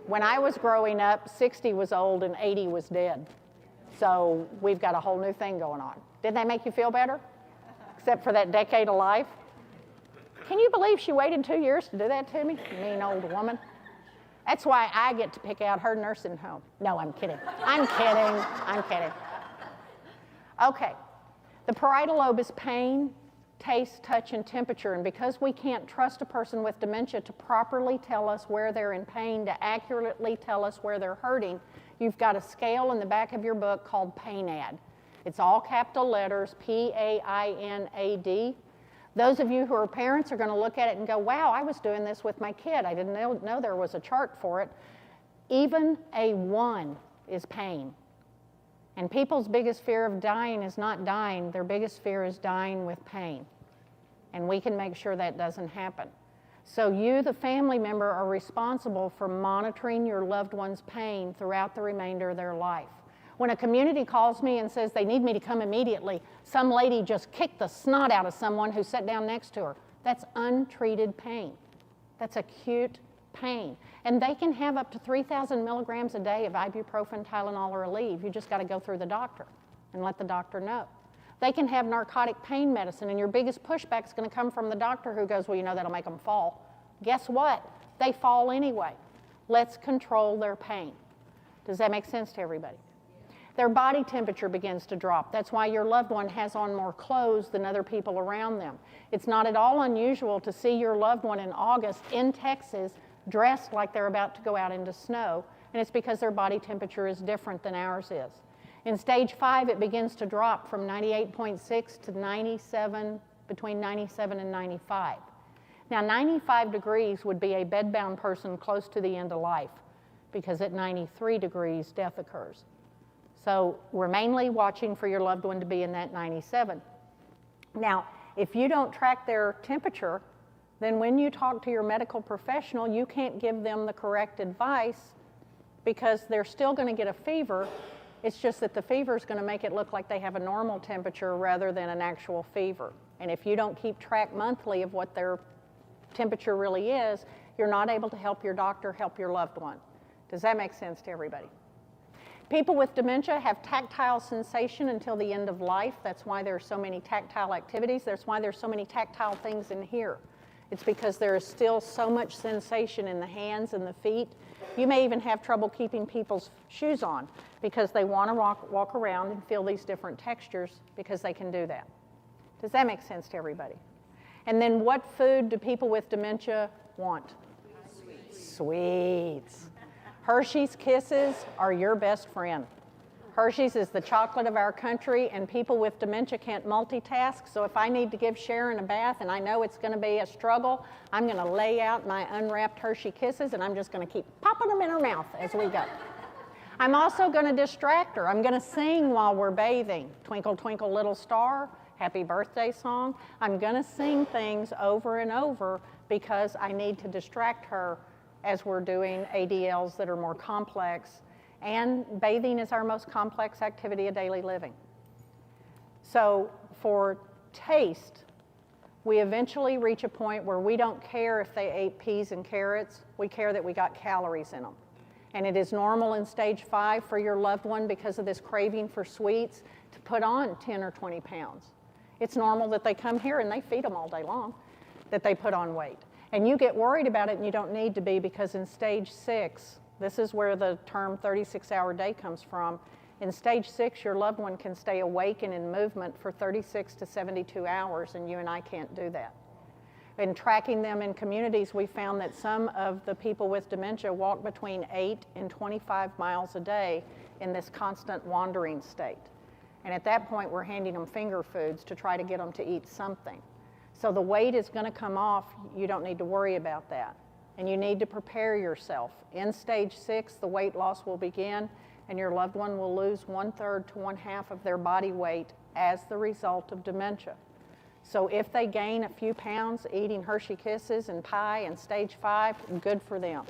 When I was growing up, 60 was old and 80 was dead. So we've got a whole new thing going on. Didn't that make you feel better? Except for that decade of life. Can you believe she waited 2 years to do that to me? Mean old woman. That's why I get to pick out her nursing home. No, I'm kidding. I'm kidding. Okay. The parietal lobe is pain, taste, touch, and temperature. And because we can't trust a person with dementia to properly tell us where they're in pain, to accurately tell us where they're hurting, you've got a scale in the back of your book called PAINAD. It's all capital letters, P-A-I-N-A-D. Those of you who are parents are going to look at it and go, wow, I was doing this with my kid. I didn't know there was a chart for it. Even a 1 is pain. And people's biggest fear of dying is not dying. Their biggest fear is dying with pain. And we can make sure that doesn't happen. So you, the family member, are responsible for monitoring your loved one's pain throughout the remainder of their life. When a community calls me and says they need me to come immediately, some lady just kicked the snot out of someone who sat down next to her. That's untreated pain. That's acute pain. And they can have up to 3,000 milligrams a day of ibuprofen, Tylenol, or Aleve. You just got to go through the doctor and let the doctor know. They can have narcotic pain medicine, and your biggest pushback is going to come from the doctor who goes, well, you know, that'll make them fall. Guess what? They fall anyway. Let's control their pain. Does that make sense to everybody? Their body temperature begins to drop. That's why your loved one has on more clothes than other people around them. It's not at all unusual to see your loved one in August in Texas dressed like they're about to go out into snow, and it's because their body temperature is different than ours is. In stage 5, it begins to drop from 98.6 to 97, between 97 and 95. Now, 95 degrees would be a bedbound person close to the end of life, because at 93 degrees, death occurs. So we're mainly watching for your loved one to be in that 97. Now, if you don't track their temperature, then when you talk to your medical professional, you can't give them the correct advice because they're still going to get a fever. It's just that the fever is going to make it look like they have a normal temperature rather than an actual fever. And if you don't keep track monthly of what their temperature really is, you're not able to help your doctor help your loved one. Does that make sense to everybody? People with dementia have tactile sensation until the end of life. That's why there are so many tactile activities. That's why there's so many tactile things in here. It's because there is still so much sensation in the hands and the feet. You may even have trouble keeping people's shoes on because they want to walk around and feel these different textures because they can do that. Does that make sense to everybody? And then what food do people with dementia want? Sweets. Hershey's Kisses are your best friend. Hershey's is the chocolate of our country, and people with dementia can't multitask, so if I need to give Sharon a bath and I know it's going to be a struggle, I'm going to lay out my unwrapped Hershey Kisses and I'm just going to keep popping them in her mouth as we go. I'm also going to distract her. I'm going to sing while we're bathing. Twinkle, twinkle, little star, happy birthday song. I'm going to sing things over and over because I need to distract her as we're doing ADLs that are more complex. And bathing is our most complex activity of daily living. So for taste, we eventually reach a point where we don't care if they ate peas and carrots. We care that we got calories in them. And it is normal in stage 5 for your loved one, because of this craving for sweets, to put on 10 or 20 pounds. It's normal that they come here and they feed them all day long, that they put on weight. And you get worried about it, and you don't need to be, because in stage 6, this is where the term 36-hour day comes from. In stage 6, your loved one can stay awake and in movement for 36 to 72 hours, and you and I can't do that. In tracking them in communities, we found that some of the people with dementia walk between 8 and 25 miles a day in this constant wandering state. And at that point, we're handing them finger foods to try to get them to eat something. So the weight is going to come off. You don't need to worry about that. And you need to prepare yourself. In stage 6, the weight loss will begin, and your loved one will lose 1/3 to 1/2 of their body weight as the result of dementia. So if they gain a few pounds eating Hershey Kisses and pie in stage 5, good for them.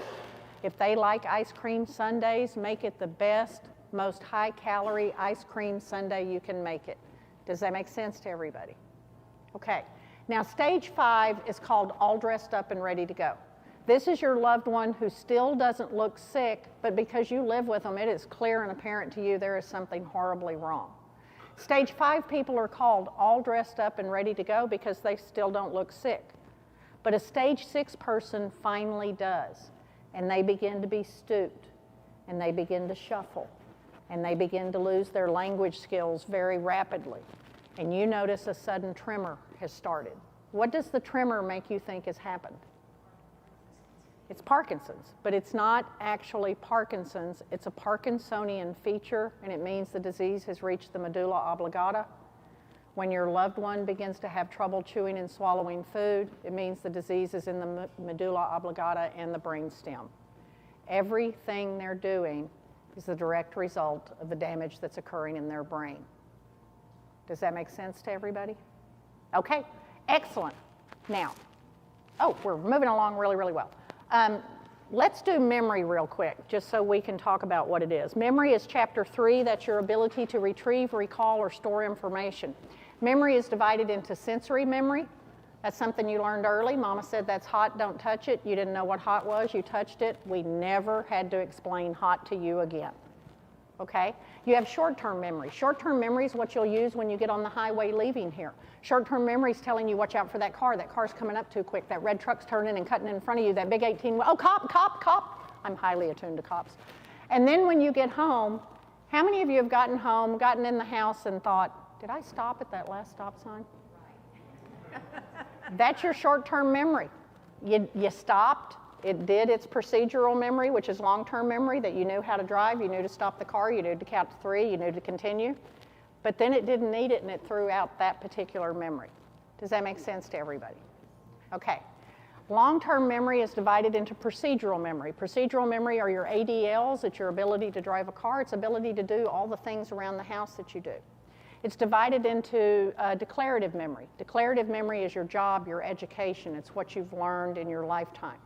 If they like ice cream sundaes, make it the best, most high-calorie ice cream sundae you can make it. Does that make sense to everybody? Okay. Now, stage 5 is called all dressed up and ready to go. This is your loved one who still doesn't look sick, but because you live with them, it is clear and apparent to you there is something horribly wrong. Stage 5 people are called all dressed up and ready to go because they still don't look sick. But a stage 6 person finally does, and they begin to be stooped, and they begin to shuffle, and they begin to lose their language skills very rapidly. And you notice a sudden tremor has started. What does the tremor make you think has happened? It's Parkinson's, but it's not actually Parkinson's. It's a Parkinsonian feature, and it means the disease has reached the medulla oblongata. When your loved one begins to have trouble chewing and swallowing food, it means the disease is in the medulla oblongata and the brainstem. Everything they're doing is the direct result of the damage that's occurring in their brain. Does that make sense to everybody? Okay, excellent. Now, Oh, we're moving along really, really well. Let's do memory real quick, just so we can talk about what it is. Memory is chapter 3. That's your ability to retrieve, recall, or store information. Memory is divided into sensory memory. That's something you learned early. Mama said that's hot, don't touch it. You didn't know what hot was, you touched it. We never had to explain hot to you again. Okay? You have short-term memory. Short-term memory is what you'll use when you get on the highway leaving here. Short-term memory is telling you, watch out for that car. That car's coming up too quick. That red truck's turning and cutting in front of you. That big 18, oh, cop, cop, cop. I'm highly attuned to cops. And then when you get home, how many of you have gotten home, gotten in the house and thought, did I stop at that last stop sign? That's your short-term memory. You stopped. It did its procedural memory, which is long-term memory, that you knew how to drive, you knew to stop the car, you knew to count to 3, you knew to continue. But then it didn't need it, and it threw out that particular memory. Does that make sense to everybody? Okay. Long-term memory is divided into procedural memory. Procedural memory are your ADLs. It's your ability to drive a car. It's ability to do all the things around the house that you do. It's divided into declarative memory. Declarative memory is your job, your education. It's what you've learned in your lifetime.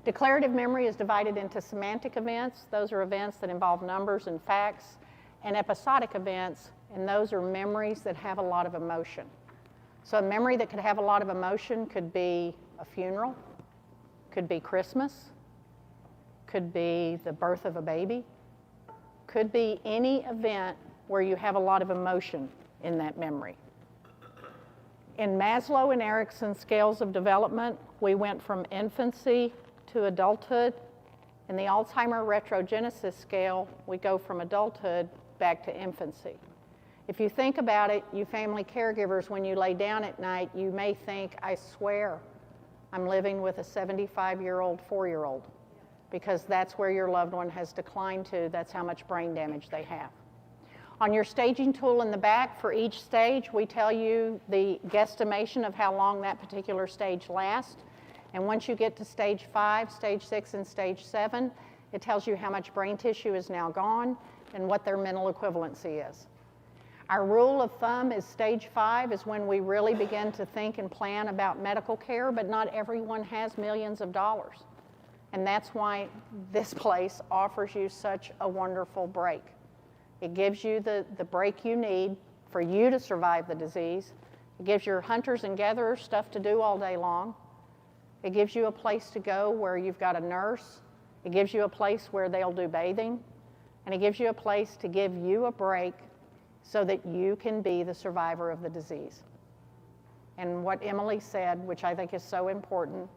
Declarative memory is divided into semantic events. Those are events that involve numbers and facts. And episodic events, and those are memories that have a lot of emotion. So a memory that could have a lot of emotion could be a funeral, could be Christmas, could be the birth of a baby, could be any event where you have a lot of emotion in that memory. In Maslow and Erikson's scales of development, we went from infancy to adulthood. In the Alzheimer retrogenesis scale, we go from adulthood back to infancy. If you think about it, you family caregivers, when you lay down at night, you may think, I swear, I'm living with a 75-year-old 4-year-old, because that's where your loved one has declined to. That's how much brain damage they have. On your staging tool in the back, for each stage, we tell you the guesstimation of how long that particular stage lasts. And once you get to stage 5, stage 6, and stage 7, it tells you how much brain tissue is now gone and what their mental equivalency is. Our rule of thumb is stage 5 is when we really begin to think and plan about medical care, but not everyone has millions of dollars. And that's why this place offers you such a wonderful break. It gives you the break you need for you to survive the disease. It gives your hunters and gatherers stuff to do all day long. It gives you a place to go where you've got a nurse. It gives you a place where they'll do bathing. And it gives you a place to give you a break so that you can be the survivor of the disease. And what Emily said, which I think is so important,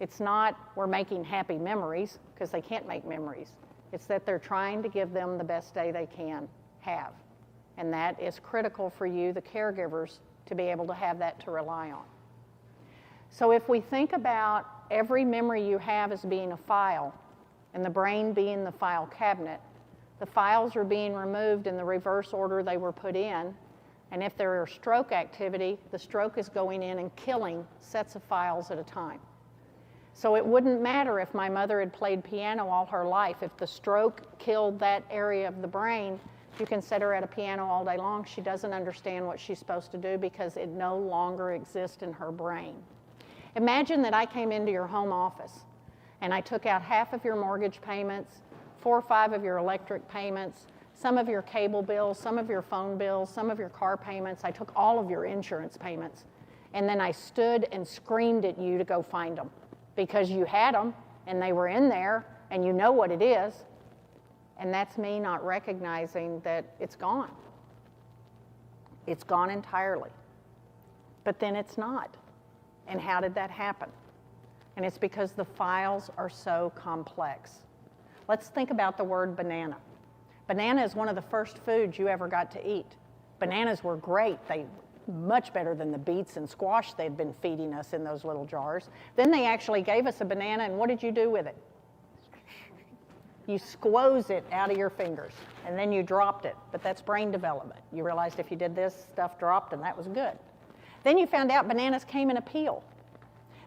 it's not we're making happy memories, because they can't make memories. It's that they're trying to give them the best day they can have. And that is critical for you, the caregivers, to be able to have that to rely on. So if we think about every memory you have as being a file, and the brain being the file cabinet, the files are being removed in the reverse order they were put in. And if there are stroke activity, the stroke is going in and killing sets of files at a time. So it wouldn't matter if my mother had played piano all her life. If the stroke killed that area of the brain, you can set her at a piano all day long. She doesn't understand what she's supposed to do because it no longer exists in her brain. Imagine that I came into your home office and I took out half of your mortgage payments, 4 or 5 of your electric payments, some of your cable bills, some of your phone bills, some of your car payments. I took all of your insurance payments. And then I stood and screamed at you to go find them, because you had them and they were in there and you know what it is. And that's me not recognizing that it's gone. It's gone entirely. But then it's not. And how did that happen? And it's because the files are so complex. Let's think about the word banana. Banana is one of the first foods you ever got to eat. Bananas were great. They much better than the beets and squash they'd been feeding us in those little jars. Then they actually gave us a banana, and what did you do with it? You squoze it out of your fingers, and then you dropped it. But that's brain development. You realized if you did this, stuff dropped, and that was good. Then you found out bananas came in a peel.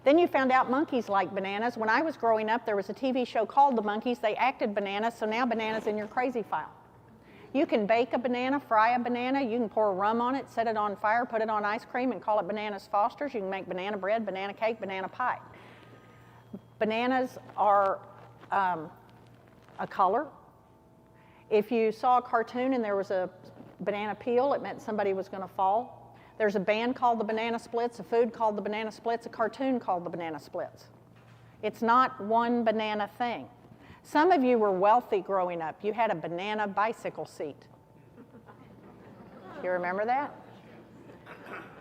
Then you found out monkeys like bananas. When I was growing up, there was a TV show called The Monkeys. They acted bananas, so now banana's in your crazy file. You can bake a banana, fry a banana, you can pour rum on it, set it on fire, put it on ice cream, and call it Bananas Foster's. You can make banana bread, banana cake, banana pie. Bananas are a color. If you saw a cartoon and there was a banana peel, it meant somebody was going to fall. There's a band called the Banana Splits, a food called the Banana Splits, a cartoon called the Banana Splits. It's not one banana thing. Some of you were wealthy growing up. You had a banana bicycle seat. You remember that?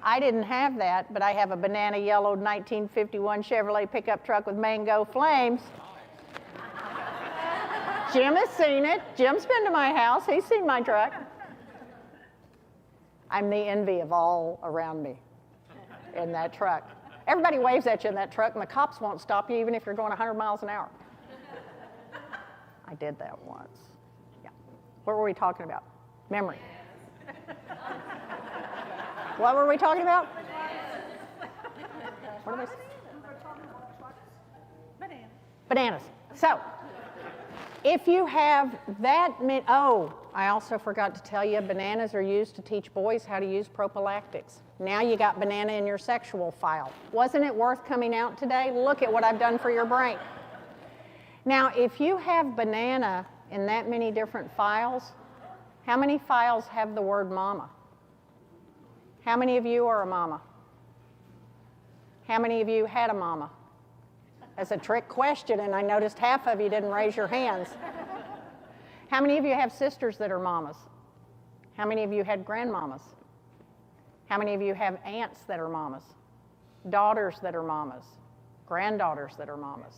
I didn't have that, but I have a banana yellow 1951 Chevrolet pickup truck with mango flames. Jim has seen it. Jim's been to my house. He's seen my truck. I'm the envy of all around me in that truck. Everybody waves at you in that truck, and the cops won't stop you even if you're going 100 miles an hour. I did that once. Yeah. What were we talking about? Memory. What were we talking about? What are they saying? Banana. Bananas. So, if you have that many, oh, I also forgot to tell you, bananas are used to teach boys how to use prophylactics. Now you got banana in your sexual file. Wasn't it worth coming out today? Look at what I've done for your brain. Now, if you have banana in that many different files, how many files have the word mama? How many of you are a mama? How many of you had a mama? That's a trick question, and I noticed half of you didn't raise your hands. How many of you have sisters that are mamas? How many of you had grandmamas? How many of you have aunts that are mamas? Daughters that are mamas? Granddaughters that are mamas?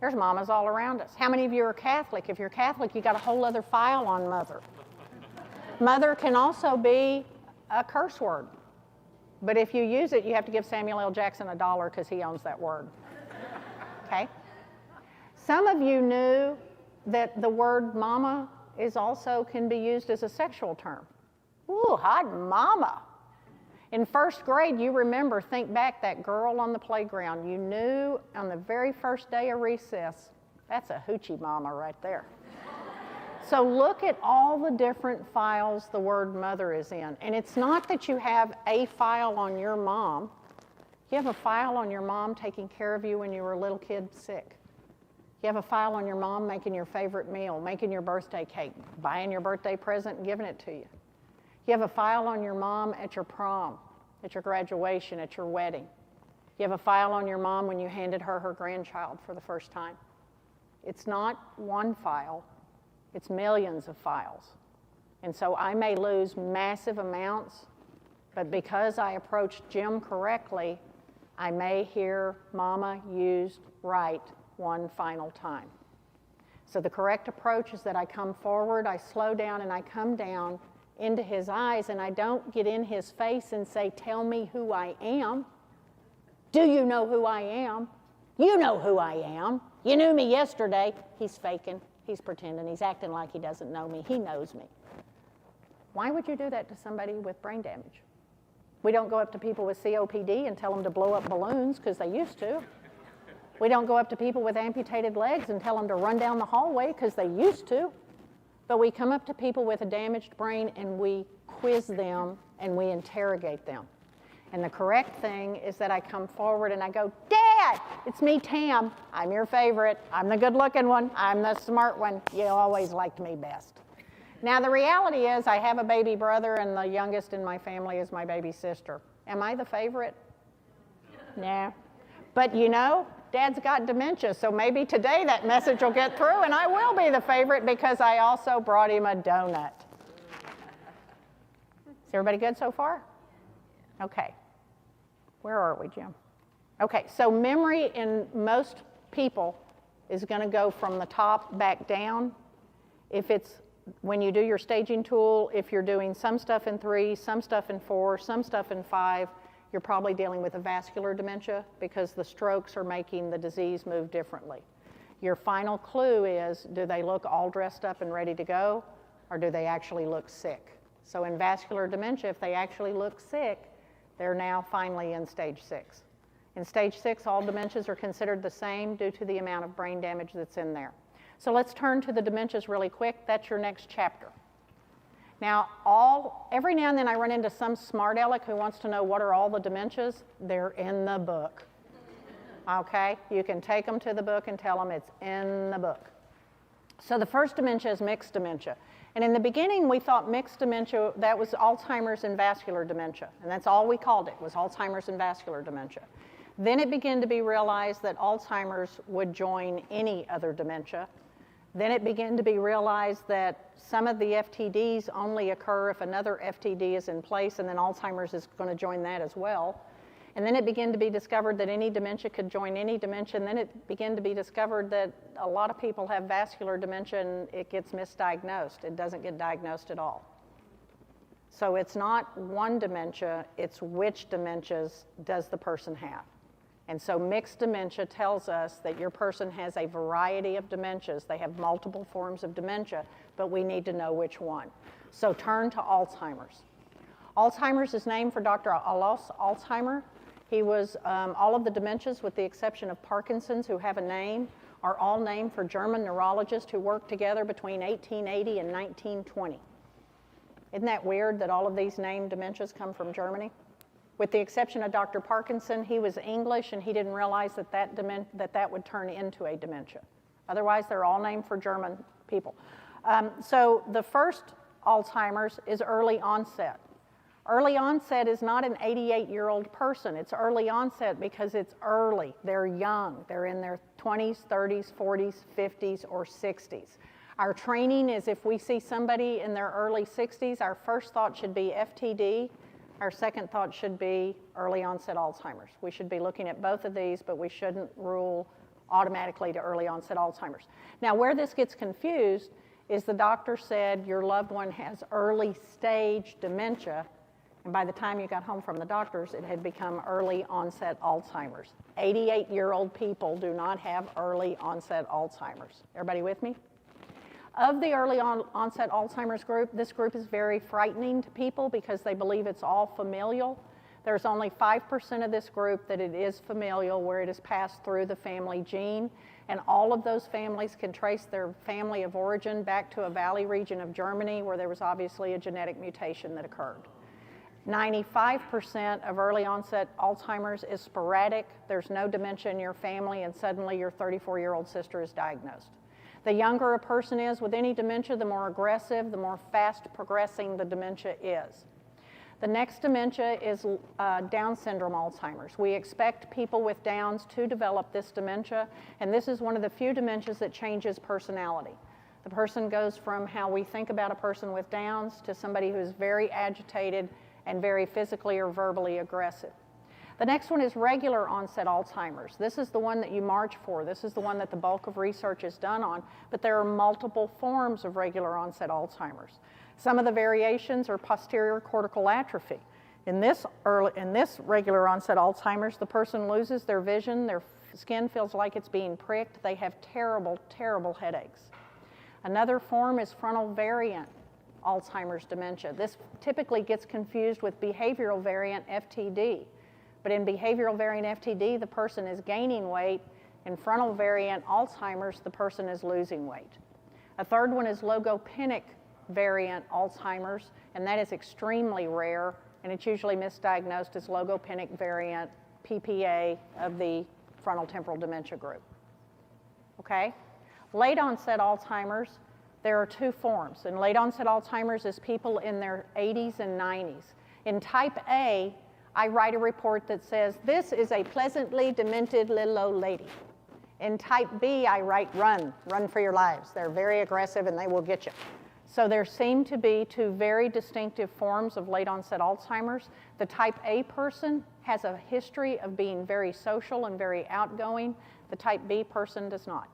There's mamas all around us. How many of you are Catholic? If you're Catholic, you got a whole other file on mother. Mother can also be a curse word. But if you use it, you have to give Samuel L. Jackson $1 because he owns that word. Okay? Some of you knew that the word mama is also can be used as a sexual term. Ooh, hot mama. In first grade, you remember, think back, that girl on the playground. You knew on the very first day of recess, that's a hoochie mama right there. So look at all the different files the word mother is in. And it's not that you have a file on your mom. You have a file on your mom taking care of you when you were a little kid sick. You have a file on your mom making your favorite meal, making your birthday cake, buying your birthday present and giving it to you. You have a file on your mom at your prom, at your graduation, at your wedding. You have a file on your mom when you handed her her grandchild for the first time. It's not one file, it's millions of files. And so I may lose massive amounts, but because I approached Jim correctly, I may hear mama used right one final time. So the correct approach is that I come forward, I slow down, and I come down into his eyes, and I don't get in his face and say, tell me who I am. Do you know who I am? You know who I am. You knew me yesterday. He's faking. He's pretending. He's acting like he doesn't know me. He knows me. Why would you do that to somebody with brain damage? We don't go up to people with COPD and tell them to blow up balloons because they used to. We don't go up to people with amputated legs and tell them to run down the hallway because they used to. But we come up to people with a damaged brain and we quiz them and we interrogate them. And the correct thing is that I come forward and I go, Dad, it's me, Tam. I'm your favorite. I'm the good-looking one. I'm the smart one. You always liked me best. Now, the reality is I have a baby brother, and the youngest in my family is my baby sister. Am I the favorite? Nah. But you know, Dad's got dementia, so maybe today that message will get through, and I will be the favorite because I also brought him a donut. Is everybody good so far? Okay. Where are we, Jim? Okay, so memory in most people is going to go from the top back down. If it's when you do your staging tool, if you're doing some stuff in 3, some stuff in 4, some stuff in 5, you're probably dealing with a vascular dementia because the strokes are making the disease move differently. Your final clue is, do they look all dressed up and ready to go, or do they actually look sick? So in vascular dementia, if they actually look sick, they're now finally in stage 6. In stage 6, all dementias are considered the same due to the amount of brain damage that's in there. So let's turn to the dementias really quick. That's your next chapter. Now, every now and then I run into some smart aleck who wants to know what are all the dementias. They're in the book. Okay? You can take them to the book and tell them it's in the book. So the first dementia is mixed dementia. And in the beginning, we thought mixed dementia, that was Alzheimer's and vascular dementia. And that's all we called it, was Alzheimer's and vascular dementia. Then it began to be realized that Alzheimer's would join any other dementia. Then it began to be realized that some of the FTDs only occur if another FTD is in place, and then Alzheimer's is going to join that as well. And then it began to be discovered that any dementia could join any dementia, and then it began to be discovered that a lot of people have vascular dementia and it gets misdiagnosed. It doesn't get diagnosed at all. So it's not one dementia, it's which dementias does the person have. And so mixed dementia tells us that your person has a variety of dementias. They have multiple forms of dementia, but we need to know which one. So turn to Alzheimer's. Alzheimer's is named for Dr. Alois Alzheimer. He was, all of the dementias, with the exception of Parkinson's, who have a name, are all named for German neurologists who worked together between 1880 and 1920. Isn't that weird that all of these named dementias come from Germany? With the exception of Dr. Parkinson, he was English and he didn't realize that that would turn into a dementia. Otherwise, they're all named for German people. So the first Alzheimer's is early onset. Early onset is not an 88-year-old person. It's early onset because it's early. They're young. They're in their 20s, 30s, 40s, 50s, or 60s. Our training is if we see somebody in their early 60s, our first thought should be FTD. Our second thought should be early onset Alzheimer's. We should be looking at both of these, but we shouldn't rule automatically to early onset Alzheimer's. Now, where this gets confused is the doctor said your loved one has early stage dementia, and by the time you got home from the doctors, it had become early onset Alzheimer's. 88-year-old people do not have early onset Alzheimer's. Everybody with me? Of the early onset Alzheimer's group, this group is very frightening to people because they believe it's all familial. There's only 5% of this group that it is familial, where it is passed through the family gene, and all of those families can trace their family of origin back to a valley region of Germany where there was obviously a genetic mutation that occurred. 95% of early onset Alzheimer's is sporadic. There's no dementia in your family, and suddenly your 34-year-old sister is diagnosed. The younger a person is with any dementia, the more aggressive, the more fast progressing the dementia is. The next dementia is Down syndrome Alzheimer's. We expect people with Downs to develop this dementia, and this is one of the few dementias that changes personality. The person goes from how we think about a person with Downs to somebody who's very agitated and very physically or verbally aggressive. The next one is regular onset Alzheimer's. This is the one that you march for. This is the one that the bulk of research is done on, but there are multiple forms of regular onset Alzheimer's. Some of the variations are posterior cortical atrophy. In this regular onset Alzheimer's, the person loses their vision, their skin feels like it's being pricked, they have terrible, terrible headaches. Another form is frontal variant Alzheimer's dementia. This typically gets confused with behavioral variant FTD. But in behavioral variant FTD, the person is gaining weight. In frontal variant Alzheimer's, the person is losing weight. A third one is logopenic variant Alzheimer's, and that is extremely rare, and it's usually misdiagnosed as logopenic variant PPA of the frontal temporal dementia group. Okay? Late onset Alzheimer's, there are two forms, and late onset Alzheimer's is people in their 80s and 90s. In type A, I write a report that says, this is a pleasantly demented little old lady. In type B, I write, run for your lives. They're very aggressive and they will get you. So there seem to be two very distinctive forms of late onset Alzheimer's. The type A person has a history of being very social and very outgoing. The type B person does not.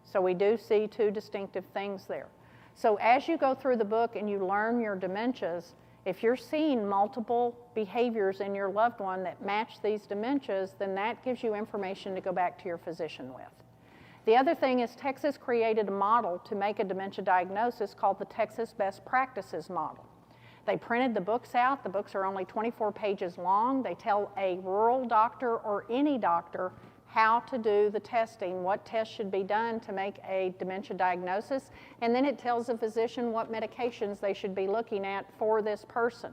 So we do see two distinctive things there. So as you go through the book and you learn your dementias, if you're seeing multiple behaviors in your loved one that match these dementias, then that gives you information to go back to your physician with. The other thing is Texas created a model to make a dementia diagnosis called the Texas Best Practices Model. They printed the books out. The books are only 24 pages long. They tell a rural doctor or any doctor how to do the testing, what tests should be done to make a dementia diagnosis, and then it tells the physician what medications they should be looking at for this person.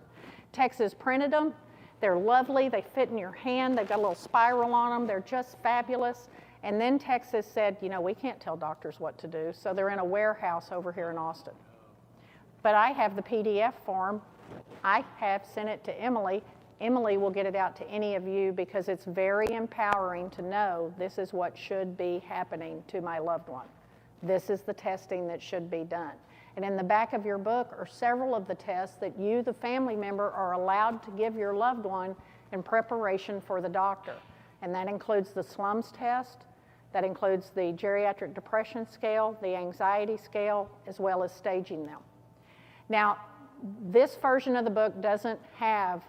Texas printed them. They're lovely, they fit in your hand, they've got a little spiral on them, they're just fabulous. And then Texas said, you know, we can't tell doctors what to do, so they're in a warehouse over here in Austin. But I have the PDF form. I have sent it to Emily. Emily will get it out to any of you because it's very empowering to know this is what should be happening to my loved one. This is the testing that should be done. And in the back of your book are several of the tests that you, the family member, are allowed to give your loved one in preparation for the doctor. And that includes the SLUMS test, that includes the geriatric depression scale, the anxiety scale, as well as staging them. Now, this version of the book doesn't have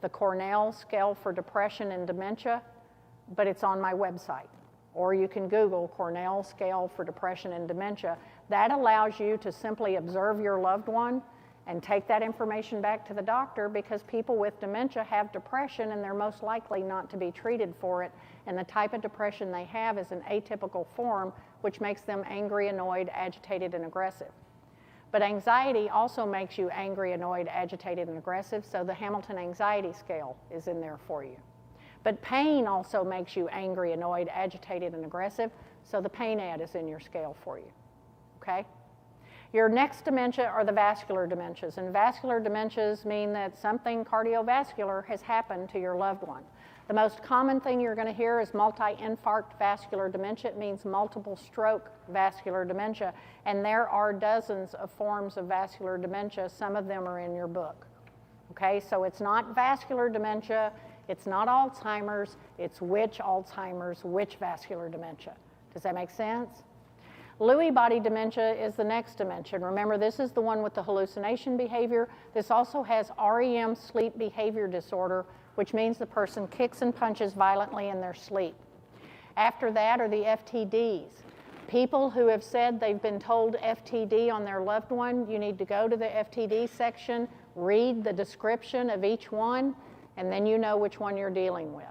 the Cornell scale for depression and dementia, but it's on my website. Or you can Google Cornell scale for depression and dementia. That allows you to simply observe your loved one and take that information back to the doctor, because people with dementia have depression and they're most likely not to be treated for it. And the type of depression they have is an atypical form, which makes them angry, annoyed, agitated, and aggressive. But anxiety also makes you angry, annoyed, agitated, and aggressive, so the Hamilton Anxiety Scale is in there for you. But pain also makes you angry, annoyed, agitated, and aggressive, so the pain ad is in your scale for you, okay? Your next dementia are the vascular dementias, and vascular dementias mean that something cardiovascular has happened to your loved one. The most common thing you're going to hear is multi-infarct vascular dementia. It means multiple stroke vascular dementia, and there are dozens of forms of vascular dementia. Some of them are in your book. Okay, so it's not vascular dementia, it's not Alzheimer's, it's which Alzheimer's, which vascular dementia. Does that make sense? Lewy body dementia is the next dementia. Remember, this is the one with the hallucination behavior. This also has REM, sleep behavior disorder, which means the person kicks and punches violently in their sleep. After that are the FTDs. People who have said they've been told FTD on their loved one, you need to go to the FTD section, read the description of each one, and then you know which one you're dealing with.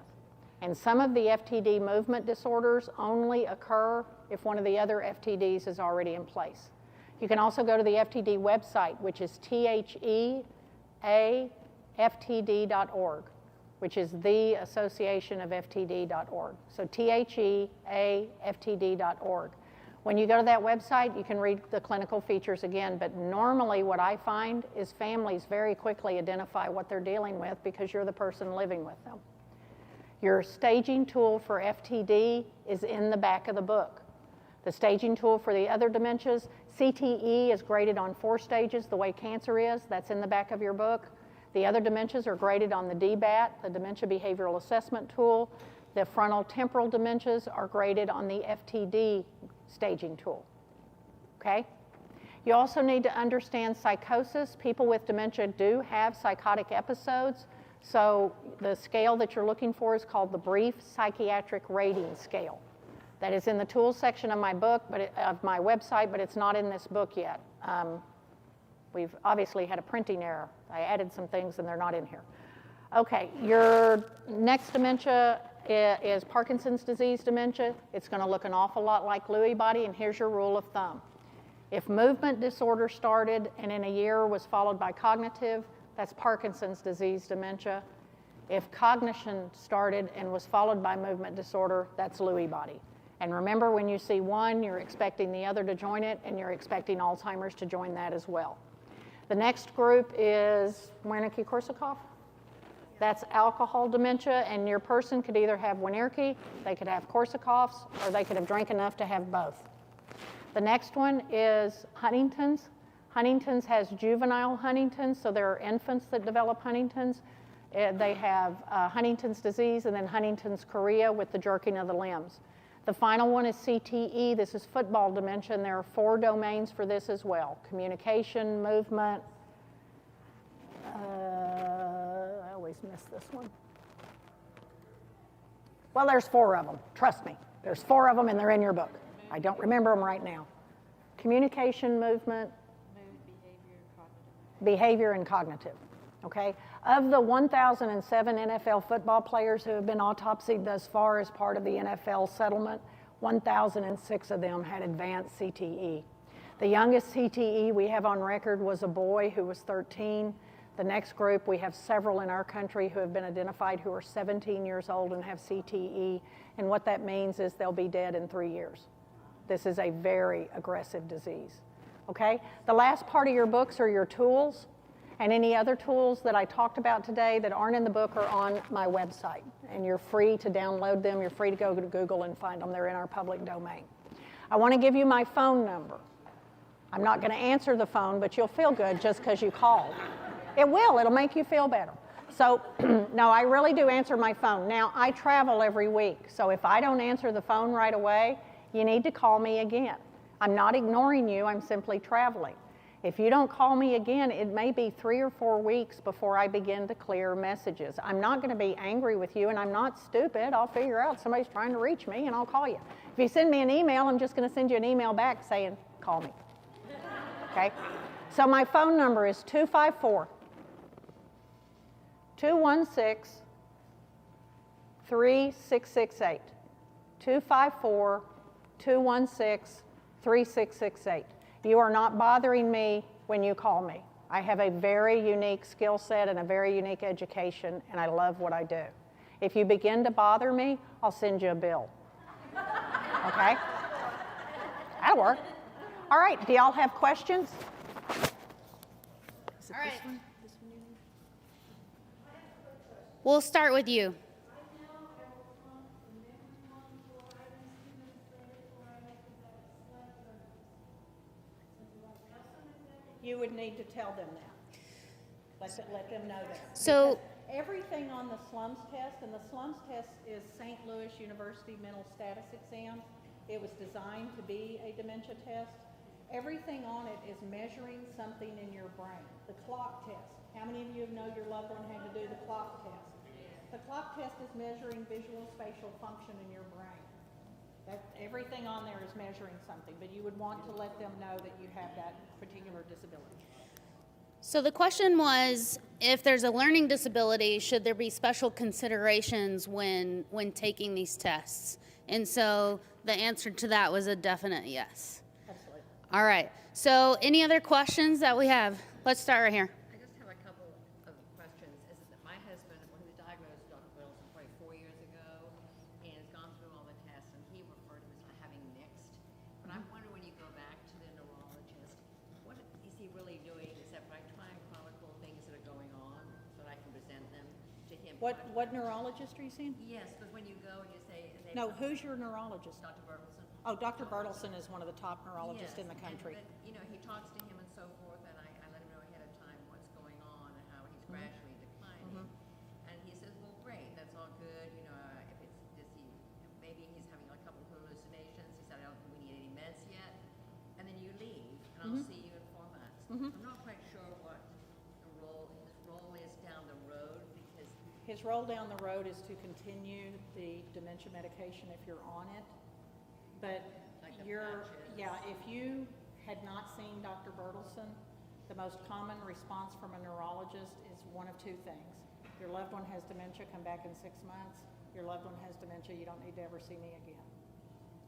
And some of the FTD movement disorders only occur if one of the other FTDs is already in place. You can also go to the FTD website, which is theaftd.org, which is the Association of FTD.org. So theaftd.org. When you go to that website, you can read the clinical features again, but normally what I find is families very quickly identify what they're dealing with because you're the person living with them. Your staging tool for FTD is in the back of the book. The staging tool for the other dementias, CTE is graded on 4 stages, the way cancer is. That's in the back of your book. The other dementias are graded on the DBAT, the Dementia Behavioral Assessment Tool. The frontal temporal dementias are graded on the FTD staging tool, okay? You also need to understand psychosis. People with dementia do have psychotic episodes, so the scale that you're looking for is called the Brief Psychiatric Rating Scale. That is in the tools section of my book, of my website, but it's not in this book yet. We've obviously had a printing error. I added some things and they're not in here. Okay, your next dementia is Parkinson's disease dementia. It's going to look an awful lot like Lewy body, and here's your rule of thumb. If movement disorder started and in a year was followed by cognitive, that's Parkinson's disease dementia. If cognition started and was followed by movement disorder, that's Lewy body. And remember, when you see one, you're expecting the other to join it, and you're expecting Alzheimer's to join that as well. The next group is Wernicke-Korsakoff. That's alcohol dementia, and your person could either have Wernicke, they could have Korsakoff's, or they could have drank enough to have both. The next one is Huntington's. Huntington's has juvenile Huntington's, so there are infants that develop Huntington's. They have Huntington's disease and then Huntington's chorea with the jerking of the limbs. The final one is CTE. This is football dementia, and there are 4 domains for this as well: communication, movement. I always miss this one. Well, there's 4 of them. Trust me. There's 4 of them, and they're in your book. I don't remember them right now. Communication, movement, behavior, and cognitive. Okay? Of the 1,007 NFL football players who have been autopsied thus far as part of the NFL settlement, 1,006 of them had advanced CTE. The youngest CTE we have on record was a boy who was 13. The next group, we have several in our country who have been identified who are 17 years old and have CTE, and what that means is they'll be dead in 3 years. This is a very aggressive disease, okay? The last part of your books are your tools, and any other tools that I talked about today that aren't in the book are on my website, and you're free to download them. You're free to go to Google and find them. They're in our public domain. I want to give you my phone number. I'm not going to answer the phone, but you'll feel good just because you called. It will. It'll make you feel better. So, no, I really do answer my phone. Now, I travel every week, so if I don't answer the phone right away, you need to call me again. I'm not ignoring you. I'm simply traveling. If you don't call me again, it may be 3 or 4 weeks before I begin to clear messages. I'm not going to be angry with you, and I'm not stupid. I'll figure out somebody's trying to reach me, and I'll call you. If you send me an email, I'm just going to send you an email back saying, call me. Okay? So my phone number is 254-216-3668. 254-216-3668. You are not bothering me when you call me. I have a very unique skill set and a very unique education, and I love what I do. If you begin to bother me, I'll send you a bill. Okay? That'll work. All right, do y'all have questions? All right. We'll start with you. You would need to tell them that. Let them know that. So- Because everything on the SLUMS test, and the SLUMS test is St. Louis University Mental Status Exam. It was designed to be a dementia test. Everything on it is measuring something in your brain. The clock test. How many of you know your loved one had to do the clock test? The clock test is measuring visual spatial function in your brain. Everything on there is measuring something, but you would want to let them know that you have that particular disability. So the question was, if there's a learning disability, should there be special considerations when taking these tests? And so the answer to that was a definite yes. Absolutely. All right. So any other questions that we have? Let's start right here. I just have a couple of questions. Is that my husband, when he was diagnosed with Dr. Wilson probably 4 years ago, and has gone through all the tests, and he referred to as having mixed. But I'm wondering, when you go back to the neurologist, what is he really doing except for try and chronicle things that are going on so that I can present them to him? What neurologist are you seeing? Yes, because when you go and you say, and they No, who's your neurologist? Dr. Bertelson. Oh, Dr. Bertelson is one of the top neurologists in the country. But, he talks to him and so forth, and I let him know ahead of time what's going on and how he's gradually declining. And he says, well, great, that's all good. If it's, maybe he's having a couple of hallucinations. He said, I don't think we need any meds yet. And then you leave, and I'll see you in 4 months. I'm not quite sure what his role is down the road, because His role down the road is to continue the dementia medication if you're on it. But Like the if you had not seen Dr. Bertelson, the most common response from a neurologist is one of 2 things. Your loved one has dementia, come back in 6 months. Your loved one has dementia, you don't need to ever see me again.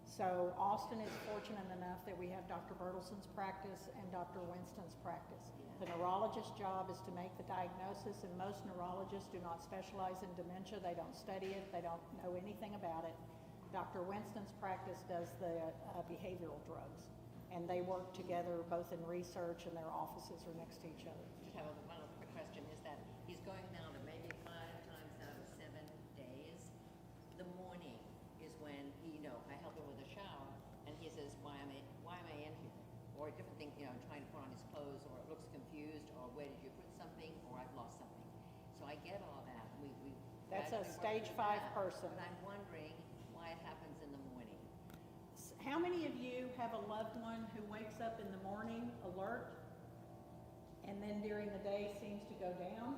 So Austin is fortunate enough that we have Dr. Bertelson's practice and Dr. Winston's practice. The neurologist's job is to make the diagnosis, and most neurologists do not specialize in dementia. They don't study it. They don't know anything about it. Dr. Winston's practice does the behavioral drugs, and they work together both in research, and their offices are next to each other. just have one other quick question, is that he's going now to maybe 5 times out of 7 days. The morning is when I help him with a shower, and he says, why am I in here? Or different things, trying to put on his clothes, or it looks confused, or where did you put something, or I've lost something. So I get all that. That's a gradually stage work 5 through that, person. But I'm wondering why it happens in the morning. How many of you have a loved one who wakes up in the morning alert, and then during the day seems to go down?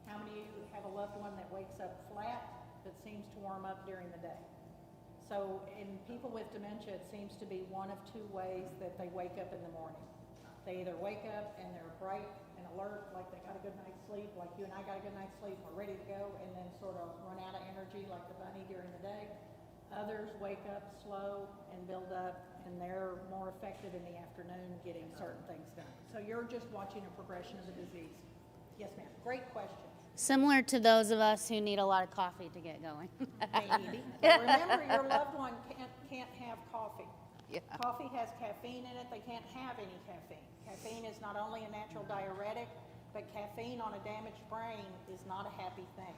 How many of you have a loved one that wakes up flat but seems to warm up during the day? So in people with dementia, it seems to be one of 2 ways that they wake up in the morning. They either wake up and they're bright and alert, like they got a good night's sleep, like you and I got a good night's sleep, we're ready to go, and then sort of run out of energy like the bunny during the day. Others wake up slow and build up, and they're more effective in the afternoon getting certain things done. So you're just watching a progression of the disease. Yes, ma'am. Great question. Similar to those of us who need a lot of coffee to get going. Maybe. But remember, your loved one can't have coffee. Yeah. Coffee has caffeine in it. They can't have any caffeine. Caffeine is not only a natural diuretic, but caffeine on a damaged brain is not a happy thing.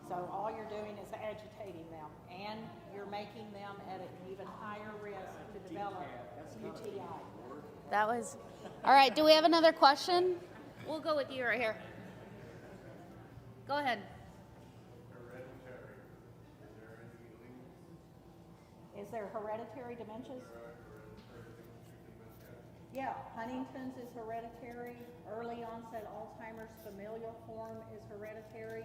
So all you're doing is agitating them, and you're making them at an even higher risk to develop UTI. That was, all right, do we have another question? We'll go with you right here. Go ahead. Is there hereditary dementias? Yeah, Huntington's is hereditary. Early onset Alzheimer's familial form is hereditary.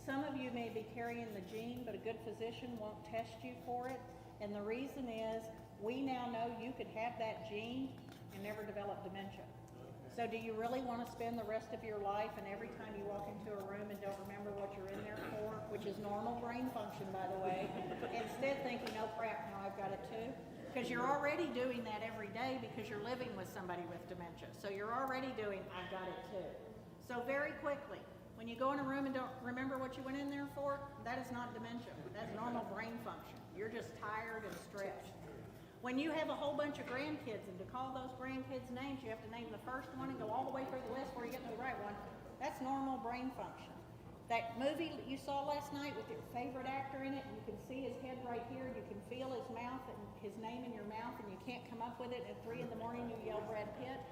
Some of you may be carrying the gene, but a good physician won't test you for it. And the reason is, we now know you could have that gene and never develop dementia. So do you really want to spend the rest of your life and every time you walk into a room and don't remember what you're in there for, which is normal brain function, by the way, instead thinking, oh crap, now I've got it too? Because you're already doing that every day because you're living with somebody with dementia. So you're already doing, I've got it too. So very quickly, when you go in a room and don't remember what you went in there for, that is not dementia. That's normal brain function. You're just tired and stretched. When you have a whole bunch of grandkids and to call those grandkids names, you have to name the first one and go all the way through the list before you get to the right one. That's normal brain function. That movie that you saw last night with your favorite actor in it, you can see his head right here, you can feel his mouth and his name in your mouth, and you can't come up with it. At 3 in the morning, you yell Brad Pitt.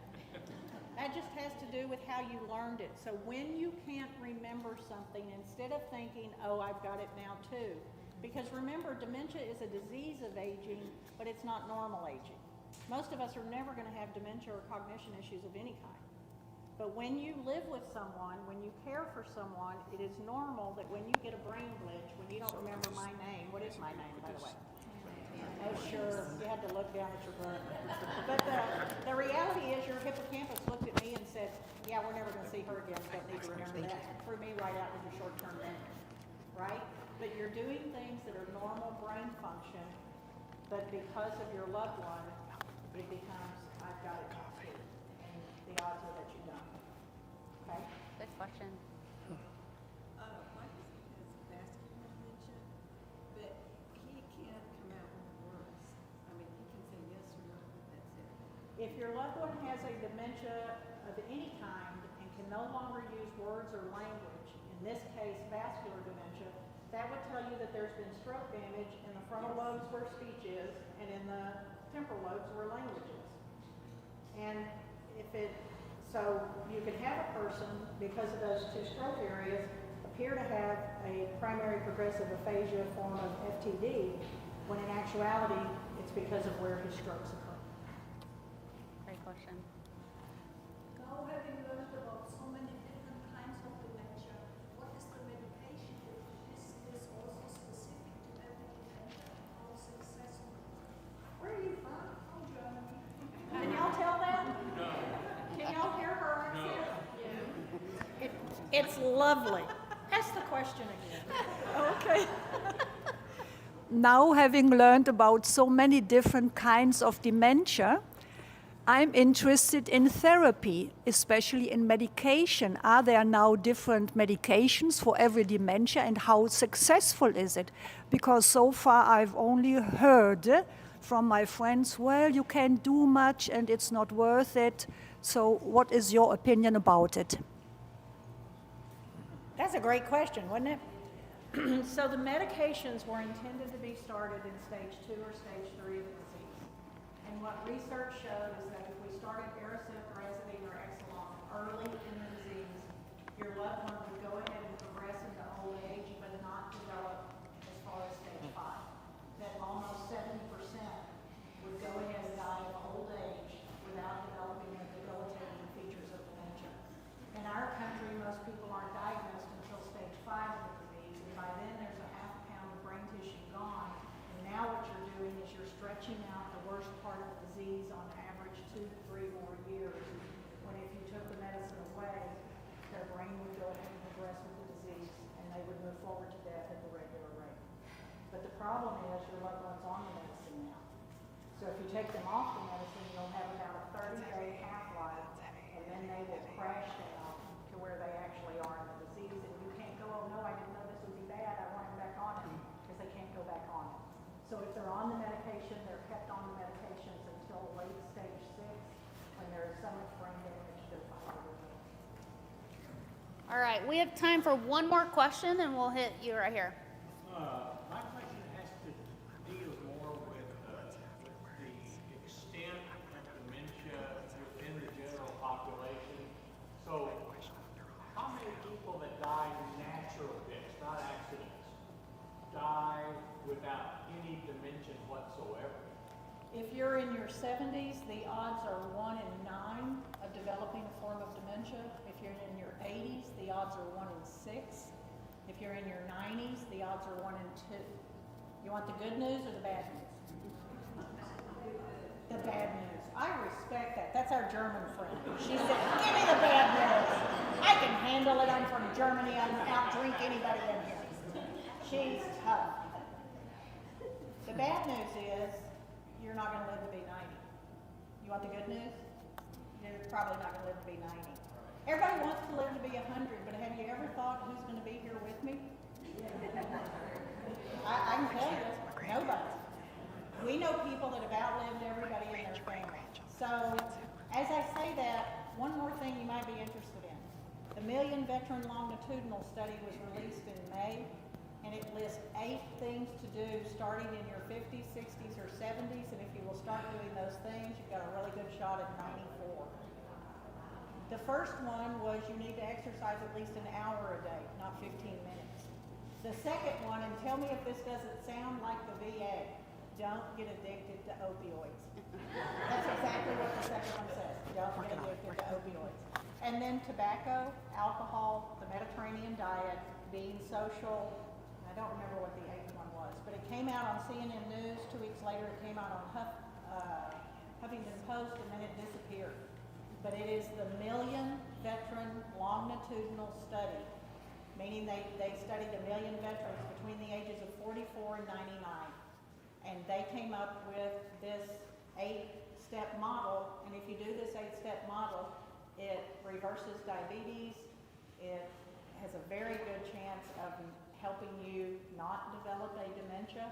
That just has to do with how you learned it. So when you can't remember something, instead of thinking, oh, I've got it now too, because remember, dementia is a disease of aging, but it's not normal aging. Most of us are never going to have dementia or cognition issues of any kind. But when you live with someone, when you care for someone, it is normal that when you get a brain glitch, when you don't remember my name, what is my name, by the way? Oh, sure, you had to look down at your book. But the reality is your hippocampus looked at me and said, yeah, we're never going to see her again, don't need to remember that. Threw me right out with your short-term memory, right? But you're doing things that are normal brain function, but because of your loved one, it becomes, I've got it now too. And the odds are that you don't. Okay? Good question. My husband has vascular dementia, but he can't come out with words. I mean, he can say yes or no, that's it. If your loved one has a dementia of any kind and can no longer use words or language, in this case vascular dementia, that would tell you that there's been stroke damage in the frontal lobes where speech is and in the temporal lobes where language is. And so you could have a person, because of those two stroke areas, appear to have a primary progressive aphasia form of FTD, when in actuality, it's because of where his strokes occur. Great question. Now, having learned about so many different kinds of dementia, what is the medication? This is also specific to every dementia. How successful? Where are you from? Oh, Germany. Can y'all tell that? Can y'all hear her accent? It's lovely. Ask the question again. Okay. Now, having learned about so many different kinds of dementia, I'm interested in therapy, especially in medication. Are there now different medications for every dementia, and how successful is it? Because so far I've only heard from my friends, well, you can't do much and it's not worth it. So what is your opinion about it? That's a great question, wasn't it? So the medications were intended to be started in stage 2 or stage 3 of the disease. And what research shows is that if we started Aricept, Razidine, or Exelon early in the disease, your loved one would go ahead and progress into old age, but not develop as far as stage 5. That almost 70% would go ahead and die of old age without developing the debilitating features of dementia. In our country, most people aren't diagnosed until stage 5 of the disease, and by then there's a half a pound of brain tissue gone. And now what you're doing is you're stretching out the worst part of the disease on average 2 to 3 more years. When if you took the medicine away, their brain would go ahead and progress with the disease, and they would move forward to death at the regular rate. But the problem is your loved one's on the medicine now. So if you take them off the medicine, you'll have about a 30-day half-life, and then they will crash down to where they actually So if they're on the medication, they're kept on the medications until late stage 6, when there is so much brain damage to the fiber. All right, we have time for one more question, and we'll hit you right here. My question has to deal more with the extent of dementia within the general population. So, how many people that die natural deaths, not accidents, die without any dementia whatsoever? If you're in your 70s, the odds are 1 in 9 of developing a form of dementia. If you're in your 80s, the odds are 1 in 6. If you're in your 90s, the odds are 1 in 2. You want the good news or the bad news? The bad news. I respect that. That's our German friend. She said, give me the bad news. I can handle it. I'm from Germany. I don't outdrink anybody in here. She's tough. The bad news is you're not going to live to be 90. You want the good news? You're probably not going to live to be 90. Everybody wants to live to be 100, but have you ever thought who's going to be here with me? I can tell you, nobody. We know people that have outlived everybody in their family. So, as I say that, one more thing you might be interested in. The Million Veteran Longitudinal Study was released in May, and it lists 8 things to do starting in your 50s, 60s, or 70s, and if you will start doing those things, you've got a really good shot at 94. The first one was you need to exercise at least an hour a day, not 15 minutes. The second one, and tell me if this doesn't sound like the VA, don't get addicted to opioids. That's exactly what the second one says, don't get addicted to opioids. And then tobacco, alcohol, the Mediterranean diet, being social. I don't remember what the 8th one was, but it came out on CNN News. 2 weeks later, it came out on Huffington Post, and then it disappeared. But it is the Million Veteran Longitudinal Study, meaning they studied 1 million veterans between the ages of 44 and 99. And they came up with this 8-step model, and if you do this 8-step model, it reverses diabetes, it has a very good chance of helping you not develop a dementia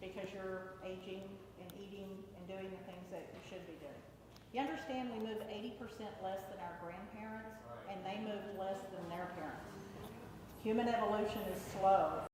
because you're aging and eating and doing the things that you should be doing. You understand we move 80% less than our grandparents, and they moved less than their parents. Human evolution is slow.